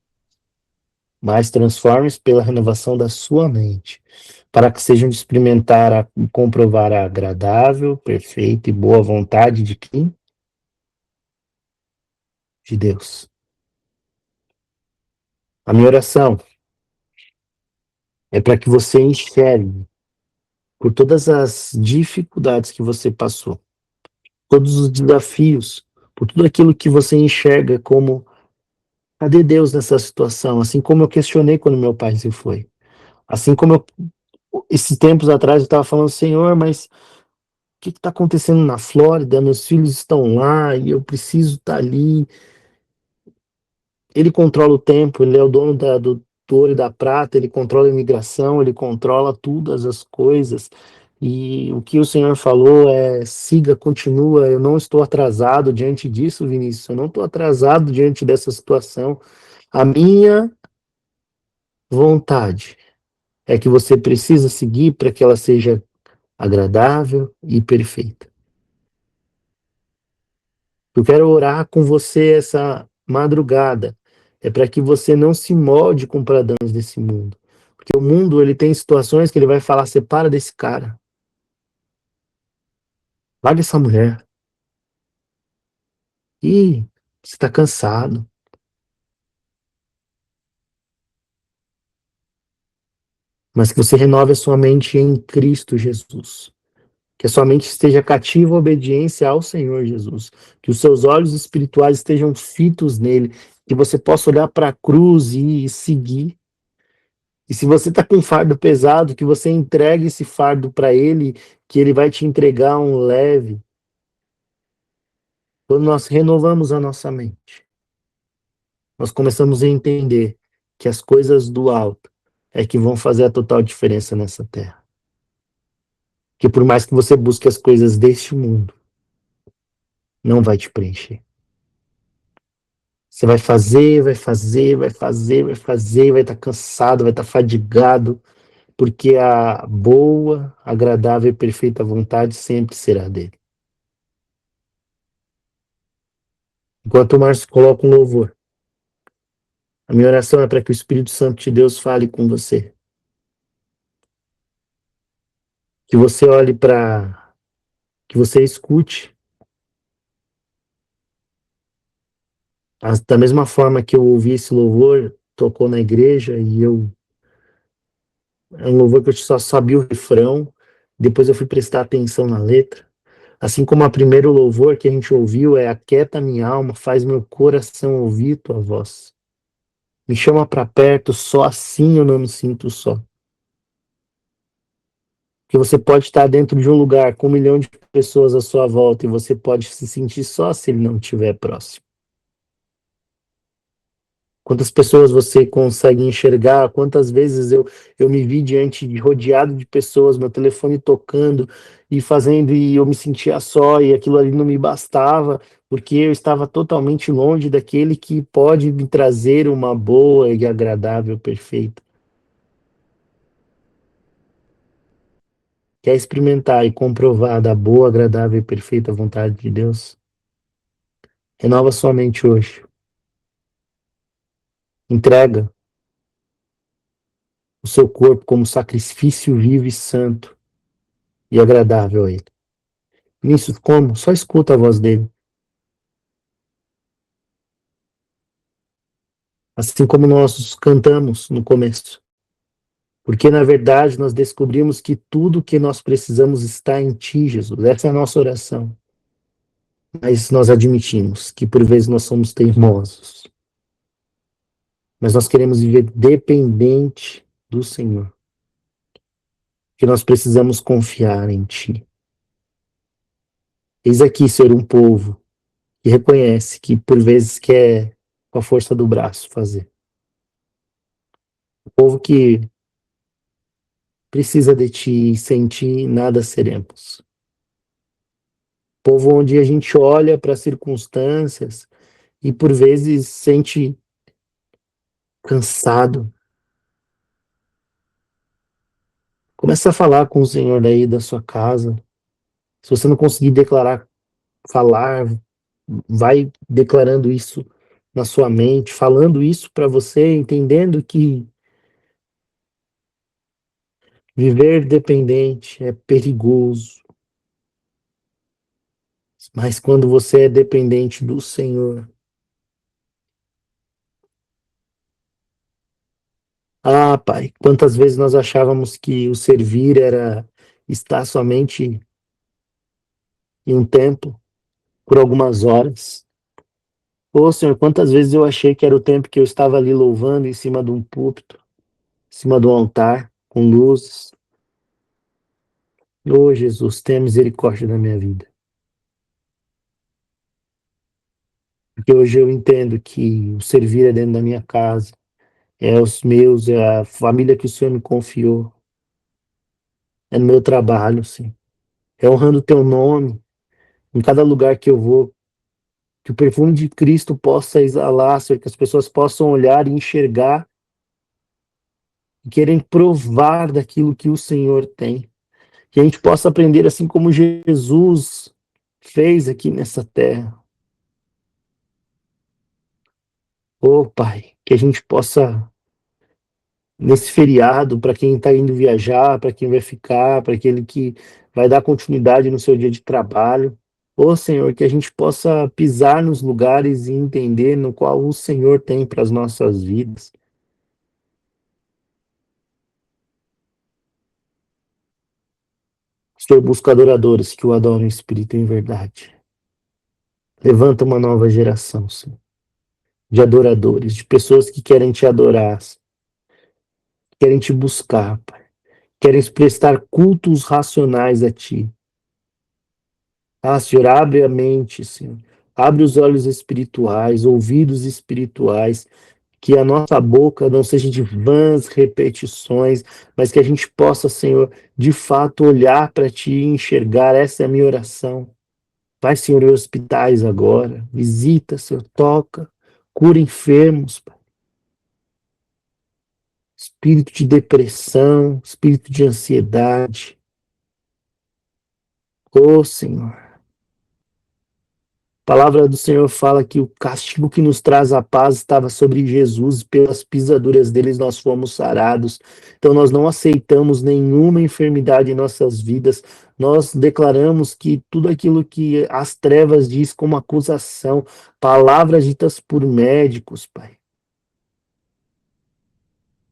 S3: mas transforme-se pela renovação da sua mente, para que sejam de experimentar e comprovar a agradável, perfeita e boa vontade de quem? De Deus. A minha oração é para que você enxergue por todas as dificuldades que você passou, todos os desafios, por tudo aquilo que você enxerga como cadê Deus nessa situação? Assim como eu questionei quando meu pai se foi. Assim como esses tempos atrás eu estava falando, Senhor, mas o que está acontecendo na Flórida? Meus filhos estão lá e eu preciso estar ali. Ele controla o tempo, ele é o dono do ouro e da prata, ele controla a imigração, ele controla todas as coisas. E o que o Senhor falou é: siga, continua. Eu não estou atrasado diante disso, Vinícius. Eu não estou atrasado diante dessa situação. A minha vontade é que você precisa seguir para que ela seja agradável e perfeita. Eu quero orar com você essa madrugada. É para que você não se molde com padrões desse mundo. Porque o mundo, ele tem situações que ele vai falar: separa desse cara. Larga essa mulher. Ih, você está cansado. Mas que você renove a sua mente em Cristo Jesus. Que a sua mente esteja cativa à obediência ao Senhor Jesus. Que os seus olhos espirituais estejam fitos nele. Que você possa olhar para a cruz e seguir. E se você está com um fardo pesado, que você entregue esse fardo para ele, que ele vai te entregar um leve. Quando nós renovamos a nossa mente, nós começamos a entender que as coisas do alto é que vão fazer a total diferença nessa terra. Que por mais que você busque as coisas deste mundo, não vai te preencher. Você vai fazer, vai fazer, vai fazer, vai fazer, vai estar cansado, vai estar fadigado, porque a boa, agradável e perfeita vontade sempre será dele. Enquanto o Márcio coloca um louvor, A minha oração é para que o Espírito Santo de Deus fale com você. Que você olhe para... Que você escute. Da mesma forma que eu ouvi esse louvor, tocou na igreja, e é um louvor que eu só sabia o refrão, depois eu fui prestar atenção na letra. Assim como a primeiro louvor que a gente ouviu é Aquieta minha alma, faz meu coração ouvir tua voz. Me chama para perto, só assim eu não me sinto só. Porque você pode estar dentro de um lugar com 1 milhão de pessoas à sua volta e você pode se sentir só se ele não estiver próximo. Quantas pessoas você consegue enxergar? Quantas vezes eu me vi rodeado de pessoas, meu telefone tocando e eu me sentia só e aquilo ali não me bastava, porque eu estava totalmente longe daquele que pode me trazer uma boa e agradável, perfeita. Quer experimentar e comprovar da boa, agradável e perfeita vontade de Deus? Renova sua mente hoje. Entrega o seu corpo como sacrifício vivo e santo e agradável a Ele. Nisso, como? Só escuta a voz dele. Assim como nós cantamos no começo. Porque, na verdade, nós descobrimos que tudo que nós precisamos está em Ti, Jesus. Essa é a nossa oração. Mas nós admitimos que, por vezes, nós somos teimosos. Mas nós queremos viver dependente do Senhor. Que nós precisamos confiar em Ti. Eis aqui ser um povo que reconhece que, por vezes, quer, com a força do braço, fazer. Um povo que precisa de Ti e sem Ti nada seremos. Povo onde a gente olha para as circunstâncias e por vezes sente cansado. Começa a falar com o Senhor daí da sua casa. Se você não conseguir falar, vai declarando isso na sua mente, falando isso para você, entendendo que viver dependente é perigoso. Mas quando você é dependente do Senhor, Pai, quantas vezes nós achávamos que o servir era estar somente em um templo por algumas horas. Senhor, quantas vezes eu achei que era o tempo que eu estava ali louvando em cima de um púlpito, em cima de um altar, com luzes. Jesus, tenha misericórdia da minha vida. Porque hoje eu entendo que o servir é dentro da minha casa, é os meus, é a família que o Senhor me confiou, é no meu trabalho, sim. É honrando o teu nome, em cada lugar que eu vou, que o perfume de Cristo possa exalar, Senhor, que as pessoas possam olhar e enxergar e querem provar daquilo que o Senhor tem. Que a gente possa aprender assim como Jesus fez aqui nessa terra. Pai, que a gente possa, nesse feriado, para quem está indo viajar, para quem vai ficar, para aquele que vai dar continuidade no seu dia de trabalho, Senhor, que a gente possa pisar nos lugares e entender no qual o Senhor tem para as nossas vidas. Senhor, busca adoradores que o adoram em espírito e em verdade. Levanta uma nova geração, Senhor, de adoradores, de pessoas que querem te adorar, querem te buscar, Pai. Querem prestar cultos racionais a Ti. Senhor, abre a mente, Senhor. Abre os olhos espirituais, ouvidos espirituais, que a nossa boca não seja de vãs repetições, mas que a gente possa, Senhor, de fato olhar para Ti e enxergar. Essa é a minha oração. Vai, Senhor, em hospitais agora. Visita, Senhor, toca, cura enfermos, Pai. Espírito de depressão, espírito de ansiedade. Senhor, palavra do Senhor fala que o castigo que nos traz a paz estava sobre Jesus, e pelas pisaduras deles nós fomos sarados. Então nós não aceitamos nenhuma enfermidade em nossas vidas. Nós declaramos que tudo aquilo que as trevas diz como acusação, palavras ditas por médicos, Pai,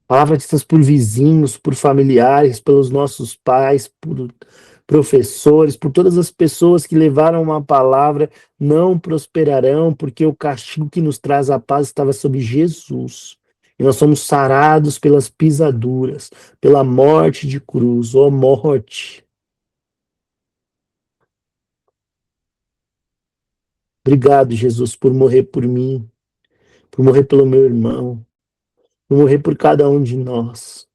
S3: palavras ditas por vizinhos, por familiares, pelos nossos pais, por professores, por todas as pessoas que levaram uma palavra, não prosperarão, porque o castigo que nos traz a paz estava sobre Jesus. E nós somos sarados pelas pisaduras, pela morte de cruz, ó morte. Obrigado, Jesus, por morrer por mim, por morrer pelo meu irmão, por morrer por cada um de nós.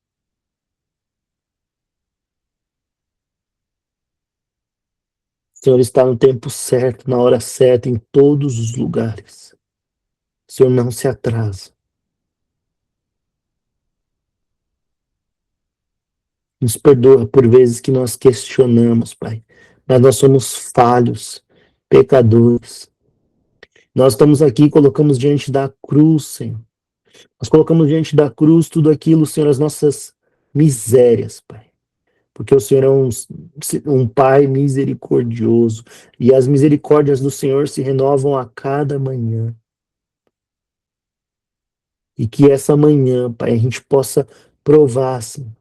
S3: O Senhor está no tempo certo, na hora certa, em todos os lugares. O Senhor não se atrasa. Nos perdoa por vezes que nós questionamos, Pai. Mas nós somos falhos, pecadores. Nós estamos aqui e colocamos diante da cruz, Senhor. Nós colocamos diante da cruz tudo aquilo, Senhor, as nossas misérias, Pai. Porque o Senhor é um Pai misericordioso. E as misericórdias do Senhor se renovam a cada manhã. E que essa manhã, Pai, a gente possa provar, assim,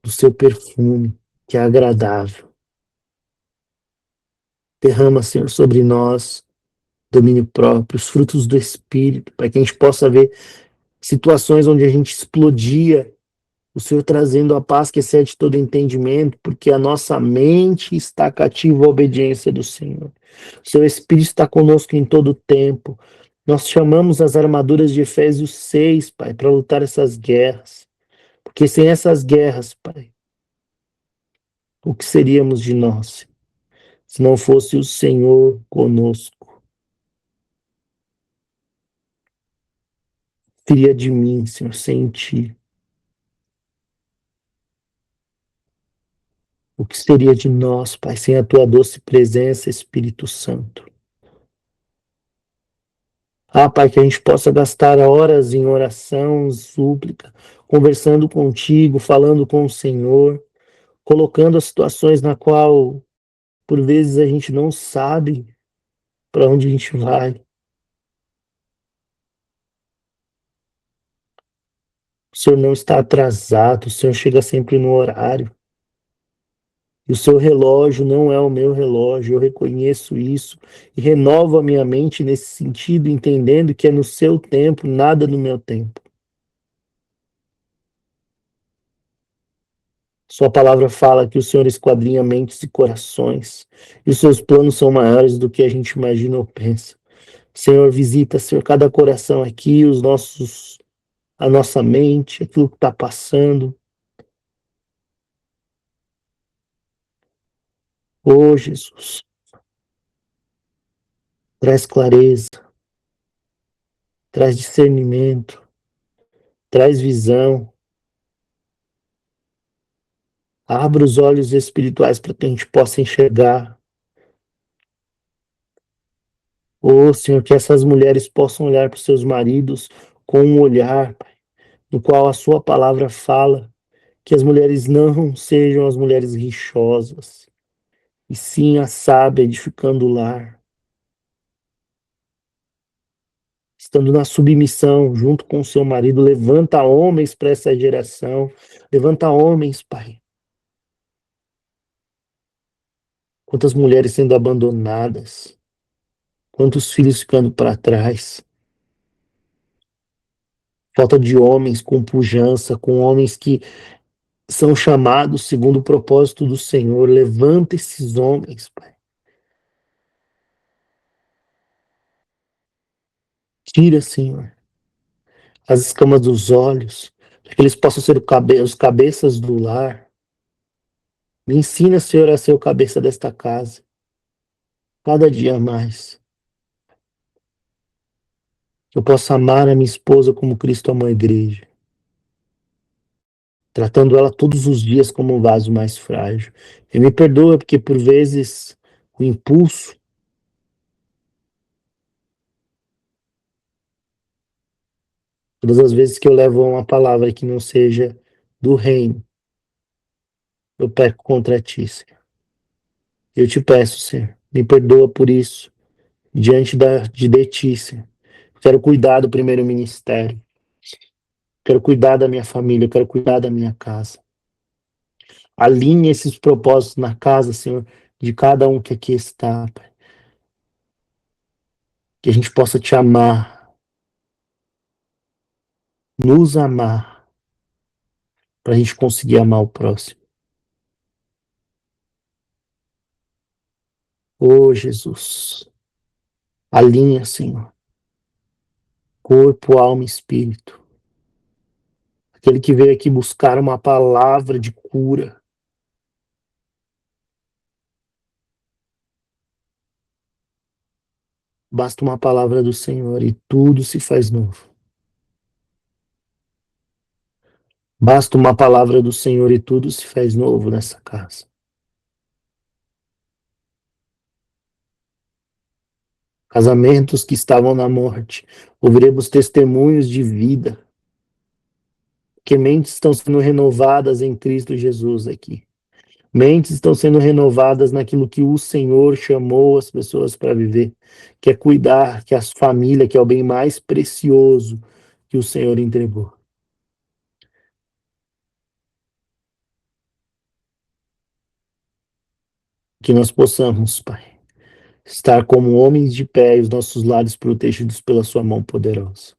S3: do seu perfume, que é agradável. Derrama, Senhor, sobre nós domínio próprio, os frutos do Espírito, para que a gente possa ver situações onde a gente explodia, o Senhor trazendo a paz que excede todo entendimento, porque a nossa mente está cativa à obediência do Senhor. O seu Espírito está conosco em todo o tempo. Nós chamamos as armaduras de Efésios 6, Pai, para lutar essas guerras. Porque sem essas guerras, Pai, o que seríamos de nós se não fosse o Senhor conosco? Seria de mim, Senhor, sem ti? O que seria de nós, Pai, sem a tua doce presença, Espírito Santo? Ah, Pai, que a gente possa gastar horas em oração, súplica, conversando contigo, falando com o Senhor, colocando as situações na qual, por vezes, a gente não sabe para onde a gente vai. O Senhor não está atrasado, o Senhor chega sempre no horário. E o seu relógio não é o meu relógio, eu reconheço isso e renovo a minha mente nesse sentido, entendendo que é no seu tempo, nada no meu tempo. Sua palavra fala que o Senhor esquadrinha mentes e corações, e os seus planos são maiores do que a gente imagina ou pensa. Senhor, visita, Senhor, cada coração aqui, a nossa mente, aquilo que está passando. Oh, Jesus, traz clareza, traz discernimento, traz visão. Abra os olhos espirituais para que a gente possa enxergar. Oh, Senhor, que essas mulheres possam olhar para os seus maridos com um olhar, Pai, no qual a sua palavra fala que as mulheres não sejam as mulheres rixosas, e sim a sábia edificando o lar, estando na submissão junto com o seu marido. Levanta homens para essa geração, levanta homens, Pai. Quantas mulheres sendo abandonadas, quantos filhos ficando para trás. Falta de homens com pujança, com homens que são chamados segundo o propósito do Senhor. Levanta esses homens, Pai. Tira, Senhor, as escamas dos olhos, para que eles possam ser os cabeças do lar. Me ensina, Senhor, a ser o cabeça desta casa, cada dia mais. Que eu possa amar a minha esposa como Cristo amou a igreja. tratando ela todos os dias como um vaso mais frágil. E me perdoa porque por vezes o impulso, todas as vezes que eu levo uma palavra que não seja do reino, eu peco contra ti, Senhor. Eu te peço, Senhor, me perdoa por isso, de ti, Senhor. Quero cuidar do primeiro ministério, quero cuidar da minha família, quero cuidar da minha casa. Alinhe esses propósitos na casa, Senhor, de cada um que aqui está, Pai. Que a gente possa te amar, nos amar, para a gente conseguir amar o próximo. Oh, Jesus, alinha, Senhor, corpo, alma e espírito. Aquele que veio aqui buscar uma palavra de cura. Basta uma palavra do Senhor e tudo se faz novo. Basta uma palavra do Senhor e tudo se faz novo nessa casa. Casamentos que estavam na morte, ouviremos testemunhos de vida, que mentes estão sendo renovadas em Cristo Jesus aqui. Mentes estão sendo renovadas naquilo que o Senhor chamou as pessoas para viver, que é cuidar, que é a família, que é o bem mais precioso que o Senhor entregou. Que nós possamos, Pai, estar como homens de pé e os nossos lares protegidos pela sua mão poderosa.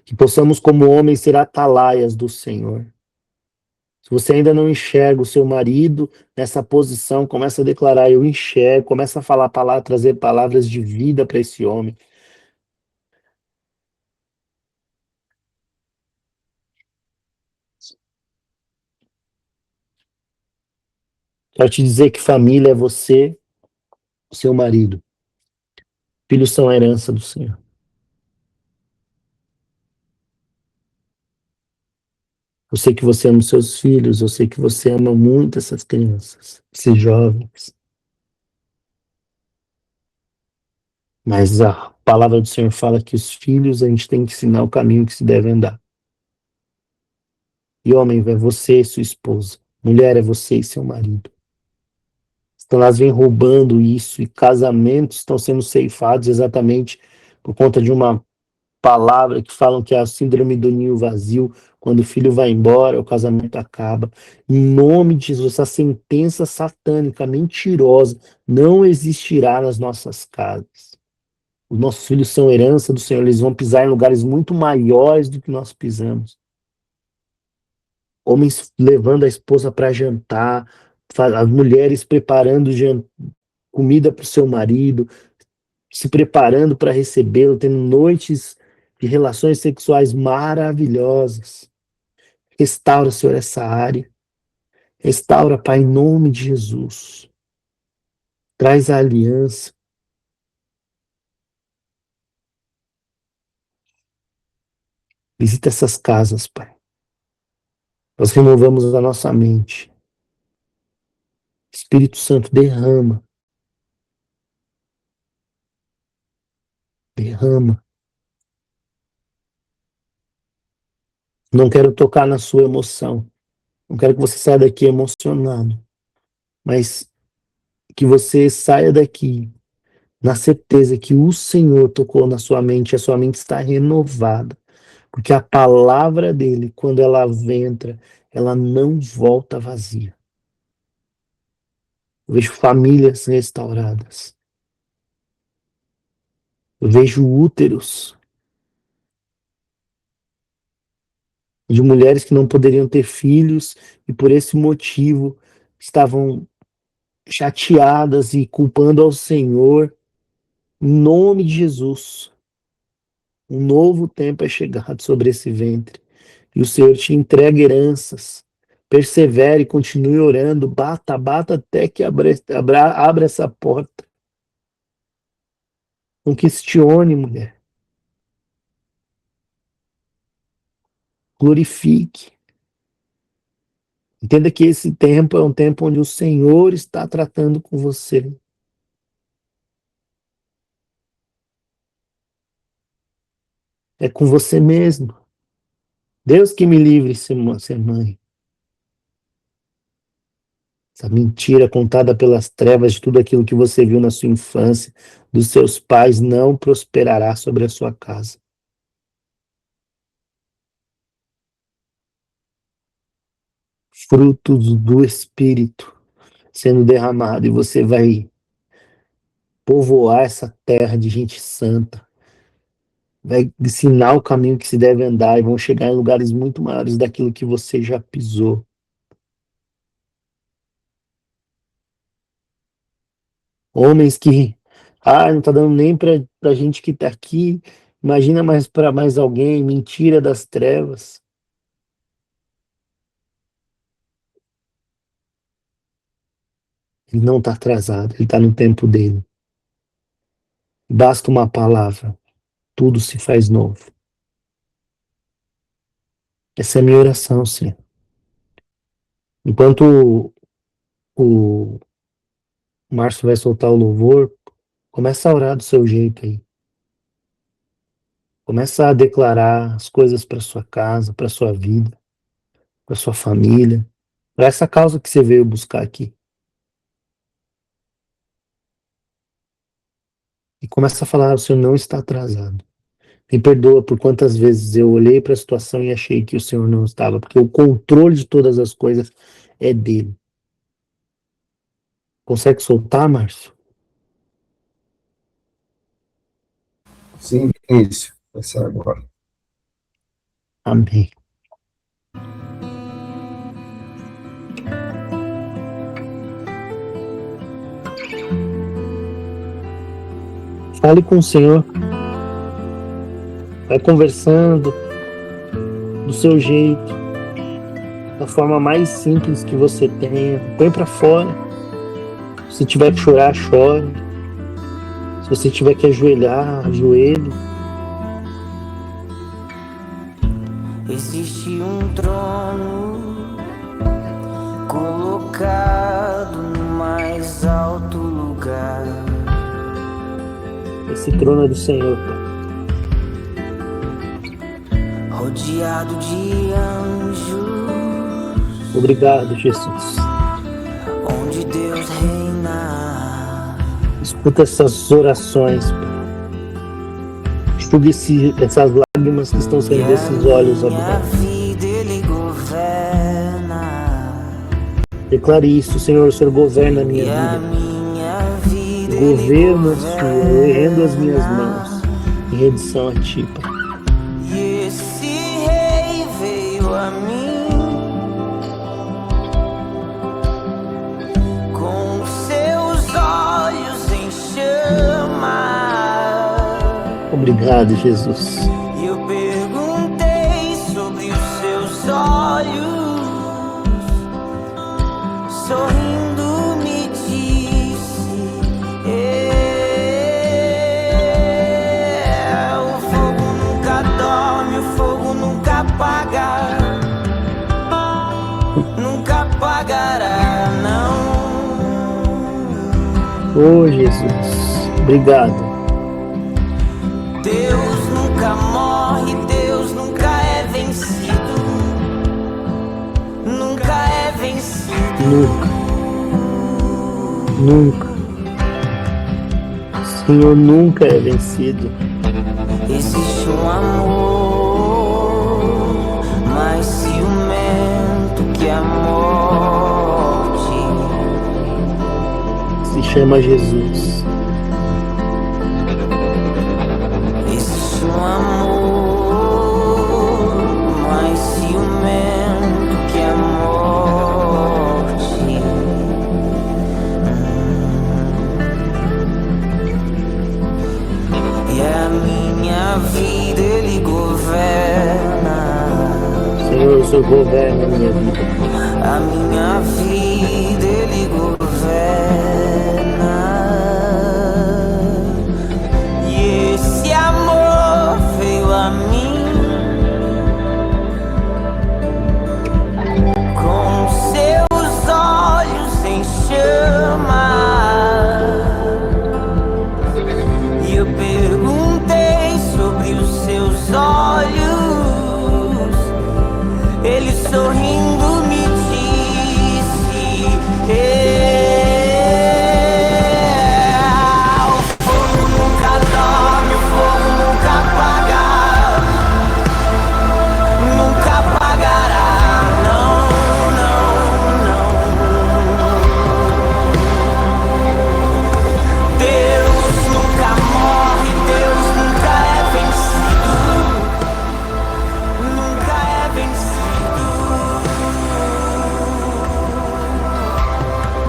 S3: Que possamos, como homens, ser atalaias do Senhor. Se você ainda não enxerga o seu marido nessa posição, começa a declarar: eu enxergo, começa a falar palavras, trazer palavras de vida para esse homem. Quero te dizer que família é você, o seu marido. Filhos são a herança do Senhor. Eu sei que você ama os seus filhos, eu sei que você ama muito essas crianças, esses jovens. Mas a palavra do Senhor fala que os filhos a gente tem que ensinar o caminho que se deve andar. E homem, é você e sua esposa. Mulher, é você e seu marido. Elas vêm roubando isso e casamentos estão sendo ceifados exatamente por conta de uma palavra que falam que é a síndrome do ninho vazio. Quando o filho vai embora, o casamento acaba. Em nome de Jesus, essa sentença satânica, mentirosa, não existirá nas nossas casas. Os nossos filhos são herança do Senhor, eles vão pisar em lugares muito maiores do que nós pisamos. Homens levando a esposa para jantar, as mulheres preparando comida para o seu marido, se preparando para recebê-lo, tendo noites de relações sexuais maravilhosas. Restaura, Senhor, essa área. Restaura, Pai, em nome de Jesus. Traz a aliança. Visita essas casas, Pai. Nós renovamos a nossa mente. Espírito Santo, derrama. Derrama. Não quero tocar na sua emoção. Não quero que você saia daqui emocionado. Mas que você saia daqui na certeza que o Senhor tocou na sua mente, a sua mente está renovada. Porque a palavra dele, quando ela entra, ela não volta vazia. Eu vejo famílias restauradas. Eu vejo úteros de mulheres que não poderiam ter filhos e por esse motivo estavam chateadas e culpando ao Senhor. Em nome de Jesus, um novo tempo é chegado sobre esse ventre. E o Senhor te entrega heranças. Persevere, continue orando, bata, bata até que abra essa porta. Não questione, mulher. Glorifique. Entenda que esse tempo é um tempo onde o Senhor está tratando com você. É com você mesmo. Deus que me livre de ser mãe. Essa mentira contada pelas trevas de tudo aquilo que você viu na sua infância, dos seus pais, não prosperará sobre a sua casa. Frutos do Espírito sendo derramado, e você vai povoar essa terra de gente santa, vai ensinar o caminho que se deve andar, e vão chegar em lugares muito maiores daquilo que você já pisou. Homens que, não tá dando nem pra gente que tá aqui, imagina mais para mais alguém, mentira das trevas. Ele não está atrasado, ele está no tempo dele. Basta uma palavra, tudo se faz novo. Essa é a minha oração, Senhor. Enquanto o Márcio vai soltar o louvor, começa a orar do seu jeito aí. Começa a declarar as coisas para sua casa, para sua vida, para sua família, para essa causa que você veio buscar aqui. E começa a falar, o Senhor não está atrasado. Me perdoa por quantas vezes eu olhei para a situação e achei que o Senhor não estava, porque o controle de todas as coisas é dele. Consegue soltar, Márcio?
S2: Sim, isso. Vai ser agora.
S3: Amém. Fale com o Senhor. Vai conversando do seu jeito, da forma mais simples que você tenha. Põe para fora. Se tiver que chorar, chore. Se você tiver que ajoelhar, ajoelhe.
S5: Existe um trono colocado no mais alto lugar.
S3: Esse trono é do Senhor, Pai.
S5: Rodeado de anjos.
S3: Obrigado, Jesus.
S5: Onde Deus reina.
S3: Escuta essas orações, Pai. Enxugue essas lágrimas que estão saindo desses olhos agora.
S5: Vida Ele governa.
S3: Declare isso, Senhor. O Senhor governa a minha vida. Governo é sua. Eu rendo as minhas mãos em rendição a Ti, Pai.
S5: E esse rei veio a mim com seus olhos em chama.
S3: Obrigado, Jesus.
S5: E eu perguntei sobre os seus olhos, sorrindo me disse: o fogo nunca dorme, o fogo nunca apaga, nunca apagará, não.
S3: Oh, Jesus. Obrigado.
S5: Deus nunca morre, Deus nunca é vencido, nunca é vencido.
S3: Nunca. O Senhor nunca é vencido.
S5: Existe um amor mais ciumento que a morte.
S3: Se chama Jesus.
S5: Existe um amor mais ciumento que a morte. E a minha vida Ele governa.
S3: Senhor, o Senhor governa a minha vida.
S5: A minha vida Ele governa. E esse amor veio a mim com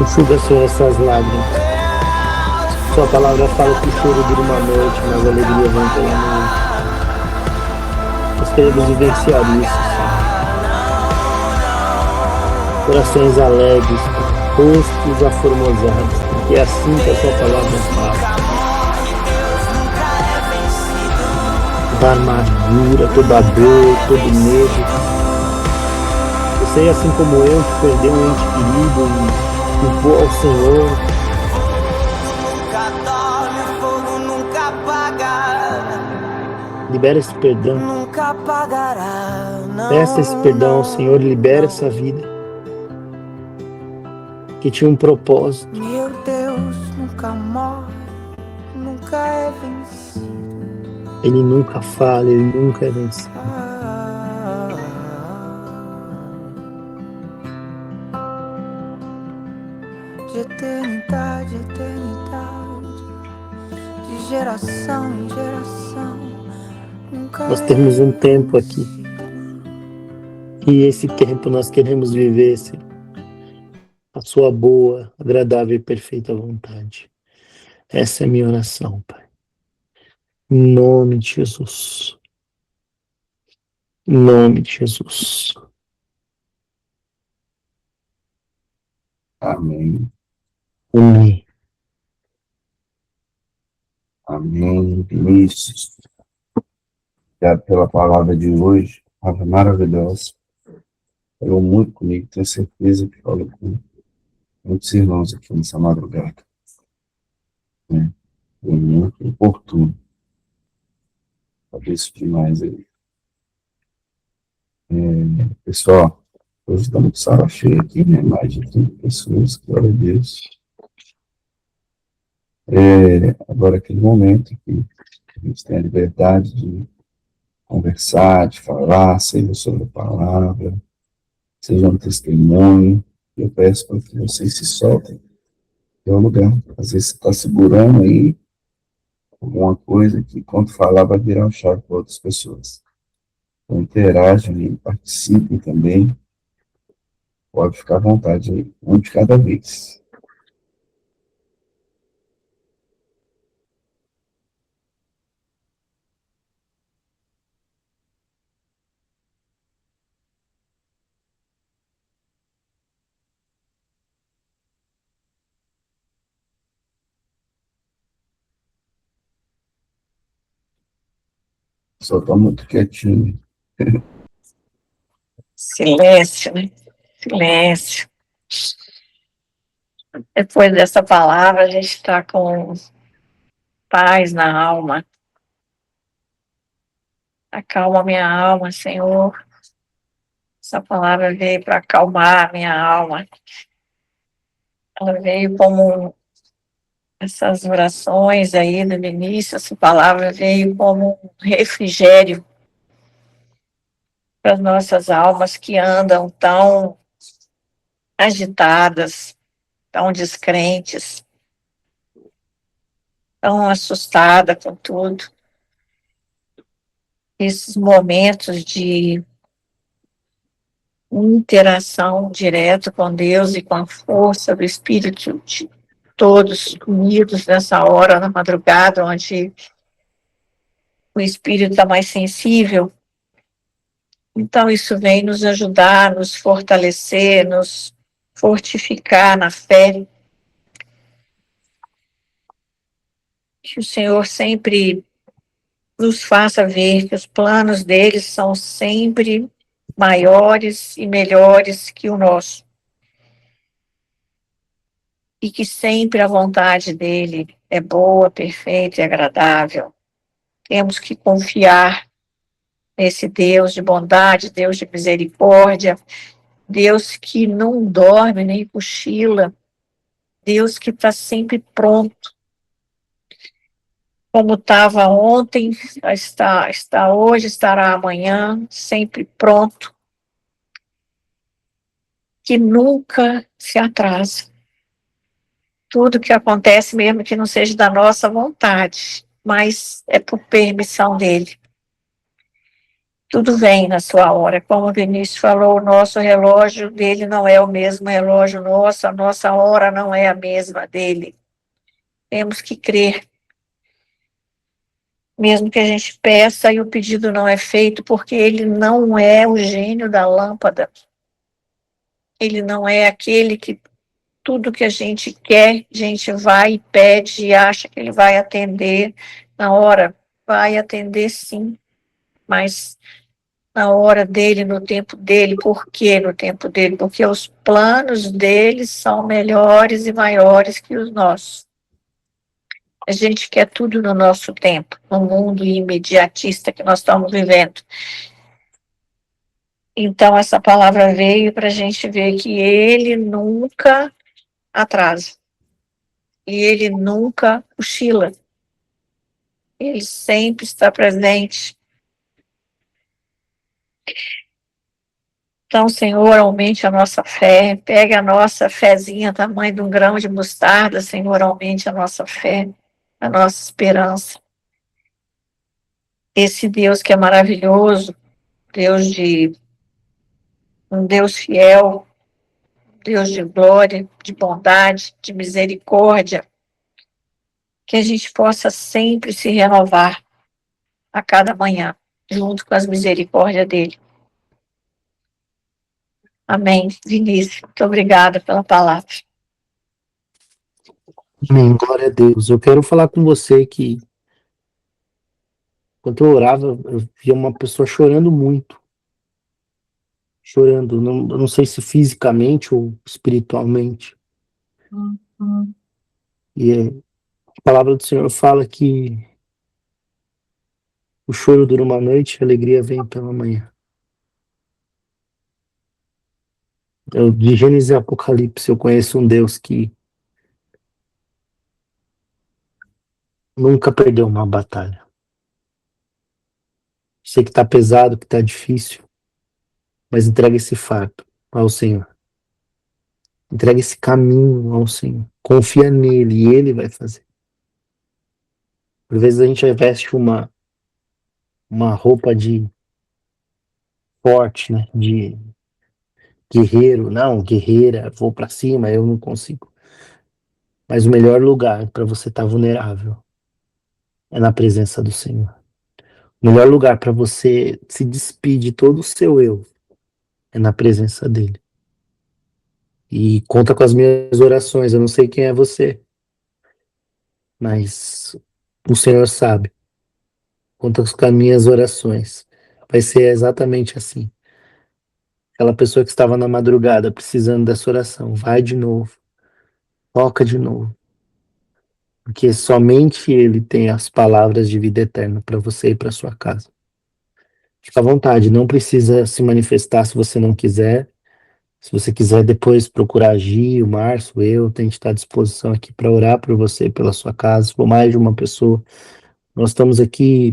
S3: Enxuga, Senhor, essas lágrimas. Sua palavra fala que o choro dura uma noite, mas a alegria vem pela manhã. Nós queremos vivenciar isso, Senhor. Corações alegres, rostos aformosados, porque é assim que a sua palavra fala. Toda amargura, toda dor, todo medo. Você, assim como eu, que perdeu um ente querido e culpou ao Senhor. Libera esse perdão. Peça esse perdão ao Senhor e libera essa vida que tinha um propósito.
S5: Meu Deus nunca morre, nunca é vencido.
S3: Ele nunca falha, ele nunca é vencido.
S5: De eternidade, eternidade, de geração em geração, nunca
S3: Nós temos um tempo aqui. E esse tempo nós queremos viver, Senhor, a sua boa, agradável e perfeita vontade. Essa é a minha oração, Pai. Em nome de Jesus. Em nome de Jesus.
S2: Amém.
S3: Amém.
S2: Amém. Vinícius, obrigado pela palavra de hoje. Palavra maravilhosa. Falou muito comigo, tenho certeza que falou com muitos irmãos aqui nessa madrugada. Foi muito oportuno. Agradeço demais aí. Pessoal, hoje estamos com sala cheia aqui, né? Mais de 30 pessoas, glória a Deus. Agora aquele momento que a gente tem a liberdade de conversar, de falar, seja sobre a palavra, seja um testemunho. Eu peço para que vocês se soltem do lugar. Às vezes você está segurando aí alguma coisa que, quando falar, vai virar um chave para outras pessoas. Então, interajam e participem também. Pode ficar à vontade aí, um de cada vez. Só está muito quietinho.
S4: Silêncio, né? Silêncio. Depois dessa palavra, a gente está com paz na alma. Acalma minha alma, Senhor. Essa palavra veio para acalmar minha alma. Ela veio como essas orações aí no início, essa palavra veio como um refrigério para as nossas almas que andam tão agitadas, tão descrentes, tão assustadas com tudo. Esses momentos de interação direta com Deus e com a força do Espírito de todos unidos nessa hora, na madrugada, onde o Espírito está mais sensível. Então, isso vem nos ajudar, nos fortalecer, nos fortificar na fé. Que o Senhor sempre nos faça ver que os planos dele são sempre maiores e melhores que o nosso. E que sempre a vontade dele é boa, perfeita e agradável. Temos que confiar nesse Deus de bondade, Deus de misericórdia, Deus que não dorme nem cochila, Deus que está sempre pronto. Como estava ontem, está hoje, estará amanhã, sempre pronto. Que nunca se atrasa. Tudo que acontece, mesmo que não seja da nossa vontade, mas é por permissão dele. Tudo vem na sua hora. Como o Vinícius falou, o nosso relógio dele não é o mesmo relógio nosso, a nossa hora não é a mesma dele. Temos que crer. Mesmo que a gente peça e o pedido não é feito, porque ele não é o gênio da lâmpada. Ele não é aquele que tudo que a gente quer, a gente vai e pede e acha que ele vai atender na hora. Vai atender sim, mas na hora dele, no tempo dele. Por que no tempo dele? Porque os planos dele são melhores e maiores que os nossos. A gente quer tudo no nosso tempo, no mundo imediatista que nós estamos vivendo. Então, essa palavra veio para a gente ver que ele nunca atrasa. E ele nunca cochila. Ele sempre está presente. Então, Senhor, aumente a nossa fé. Pega a nossa fezinha, tamanho de um grão de mostarda, Senhor, aumente a nossa fé, a nossa esperança. Esse Deus que é maravilhoso, um Deus fiel, Deus de glória, de bondade, de misericórdia, que a gente possa sempre se renovar a cada manhã, junto com as misericórdias dele. Amém. Vinícius, muito obrigada pela palavra.
S3: Amém, glória a Deus. Eu quero falar com você que, enquanto eu orava, eu via uma pessoa chorando muito. Chorando, eu não sei se fisicamente ou espiritualmente. E a palavra do Senhor fala que o choro dura uma noite, a alegria vem pela manhã. De Gênesis e Apocalipse, eu conheço um Deus que nunca perdeu uma batalha. Sei que tá pesado, que tá difícil, mas entrega esse fardo ao Senhor. Entrega esse caminho ao Senhor. Confia nele e ele vai fazer. Por vezes a gente veste uma roupa de forte, né? De guerreiro, não, guerreira, vou para cima, eu não consigo. Mas o melhor lugar para você estar vulnerável é na presença do Senhor. O melhor lugar para você se despedir de todo o seu eu é na presença dele. E conta com as minhas orações. Eu não sei quem é você, mas o Senhor sabe. Conta com as minhas orações. Vai ser exatamente assim. Aquela pessoa que estava na madrugada precisando dessa oração, vai de novo, toca de novo. Porque somente ele tem as palavras de vida eterna para você e para sua casa. Fica à vontade, não precisa se manifestar se você não quiser. Se você quiser depois procurar agir, o Márcio, eu, tenho que estar à disposição aqui para orar por você, pela sua casa, se for mais de uma pessoa. Nós estamos aqui,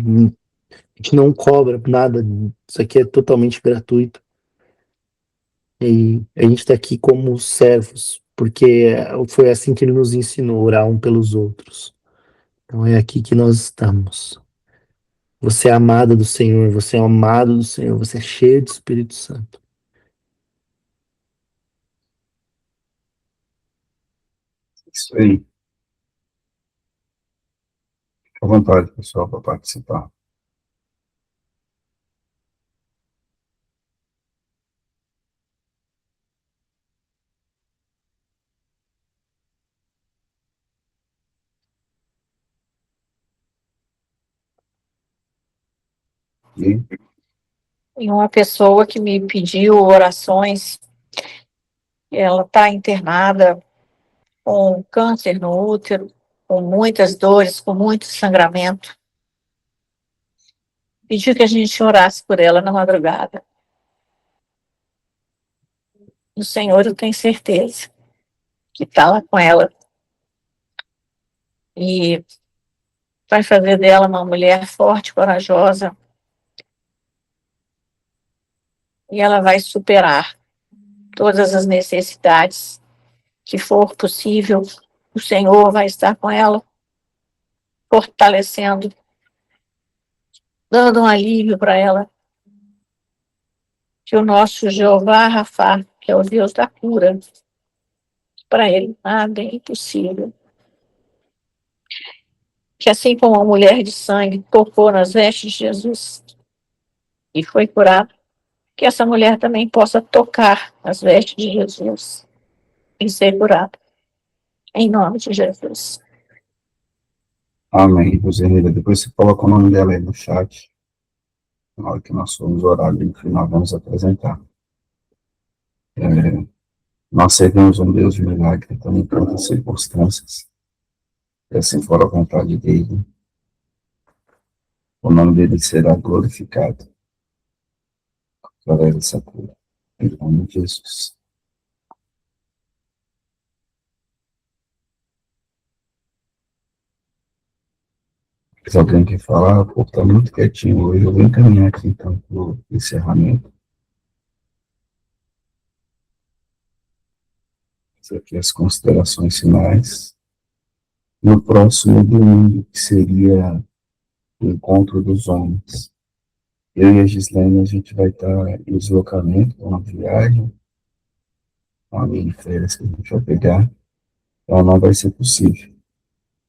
S3: a gente não cobra nada, isso aqui é totalmente gratuito. E a gente está aqui como servos, porque foi assim que ele nos ensinou, orar um pelos outros. Então é aqui que nós estamos. Você é amada do Senhor, você é amado do Senhor, você é cheio do Espírito Santo.
S2: Isso aí. Fica à vontade, pessoal, para participar. E
S4: E uma pessoa que me pediu orações, ela está internada com câncer no útero, com muitas dores, com muito sangramento. Pediu que a gente orasse por ela na madrugada. O Senhor, eu tenho certeza que está lá com ela e vai fazer dela uma mulher forte, corajosa, e ela vai superar todas as necessidades que for possível. O Senhor vai estar com ela, fortalecendo, dando um alívio para ela, que o nosso Jeová Rafá, que é o Deus da cura, para ele nada é impossível. Que assim como a mulher de sangue tocou nas vestes de Jesus e foi curada, que essa mulher também possa tocar nas vestes de Jesus e ser curada. Em nome de Jesus.
S2: Amém. Rosenira, depois você coloca o nome dela aí no chat. Na hora que nós formos orar, no final vamos apresentar. Nós servimos um Deus de milagre também em todas as circunstâncias. E assim for a vontade dele, o nome dele será glorificado através dessa cura. Em nome de Jesus. Se alguém quer falar, o povo está muito quietinho hoje. Eu vou encaminhar aqui então para o encerramento. Fazer aqui as considerações finais. No próximo domingo, que seria o encontro dos homens, eu e a Gislene, a gente vai estar em deslocamento, uma viagem, uma mini férias que a gente vai pegar, então não vai ser possível.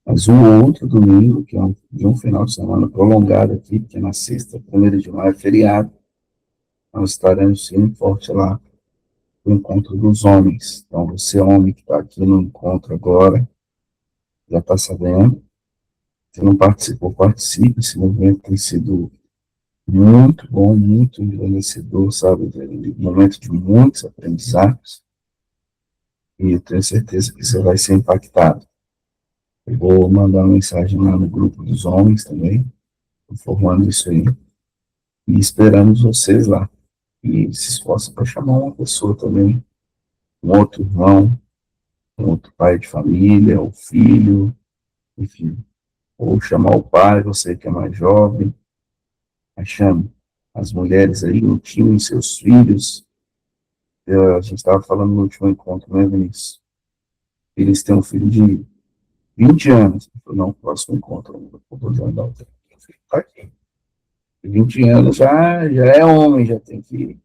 S2: Mas um outro domingo, que é de um final de semana prolongado aqui, porque na sexta, 1º de maio, é feriado, nós estaremos sim forte lá no encontro dos homens. Então, você, homem que está aqui no encontro agora, já está sabendo. Se não participou, participe. Esse movimento tem sido muito bom, muito enriquecedor, sabe? Um momento de muitos aprendizados. E eu tenho certeza que você vai ser impactado. Eu vou mandar uma mensagem lá no grupo dos homens também, informando isso aí. E esperamos vocês lá. E se esforça para chamar uma pessoa também, um outro irmão, um outro pai de família, o filho, enfim. Ou chamar o pai, você que é mais jovem, mas chame as mulheres aí, o time, seus filhos. A gente estava falando no último encontro, né, Vinícius? Eles têm um filho de 20 anos. Não, no próximo encontro, eu vou mandar o filho tá aqui. 20 anos já é homem, já tem que ir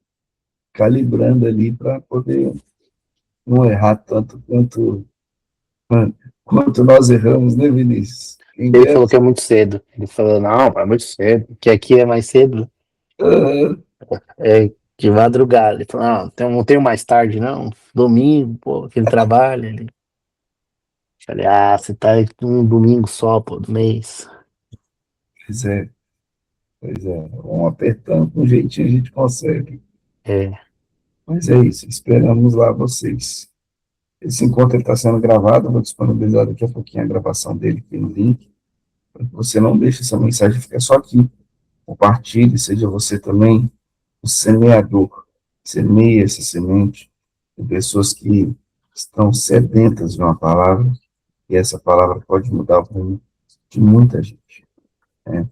S2: calibrando ali para poder não errar tanto quanto nós erramos, né, Vinícius?
S3: Ele falou que é muito cedo. Ele falou, não, é muito cedo, que aqui é mais cedo, é de madrugada. Ele falou, não, não tenho mais tarde, não. Domingo, pô, aquele trabalho. Ele... Falei, você tá um domingo só, pô, do mês.
S2: Pois é, vamos apertando, com um jeitinho a gente consegue. Mas é isso, esperamos lá vocês. Esse encontro está sendo gravado, vou disponibilizar daqui a pouquinho a gravação dele aqui no link, para que você não deixe essa mensagem ficar só aqui. Compartilhe, seja você também o semeador, semeie essa semente de pessoas que estão sedentas de uma palavra, e essa palavra pode mudar o rumo de muita gente. Né?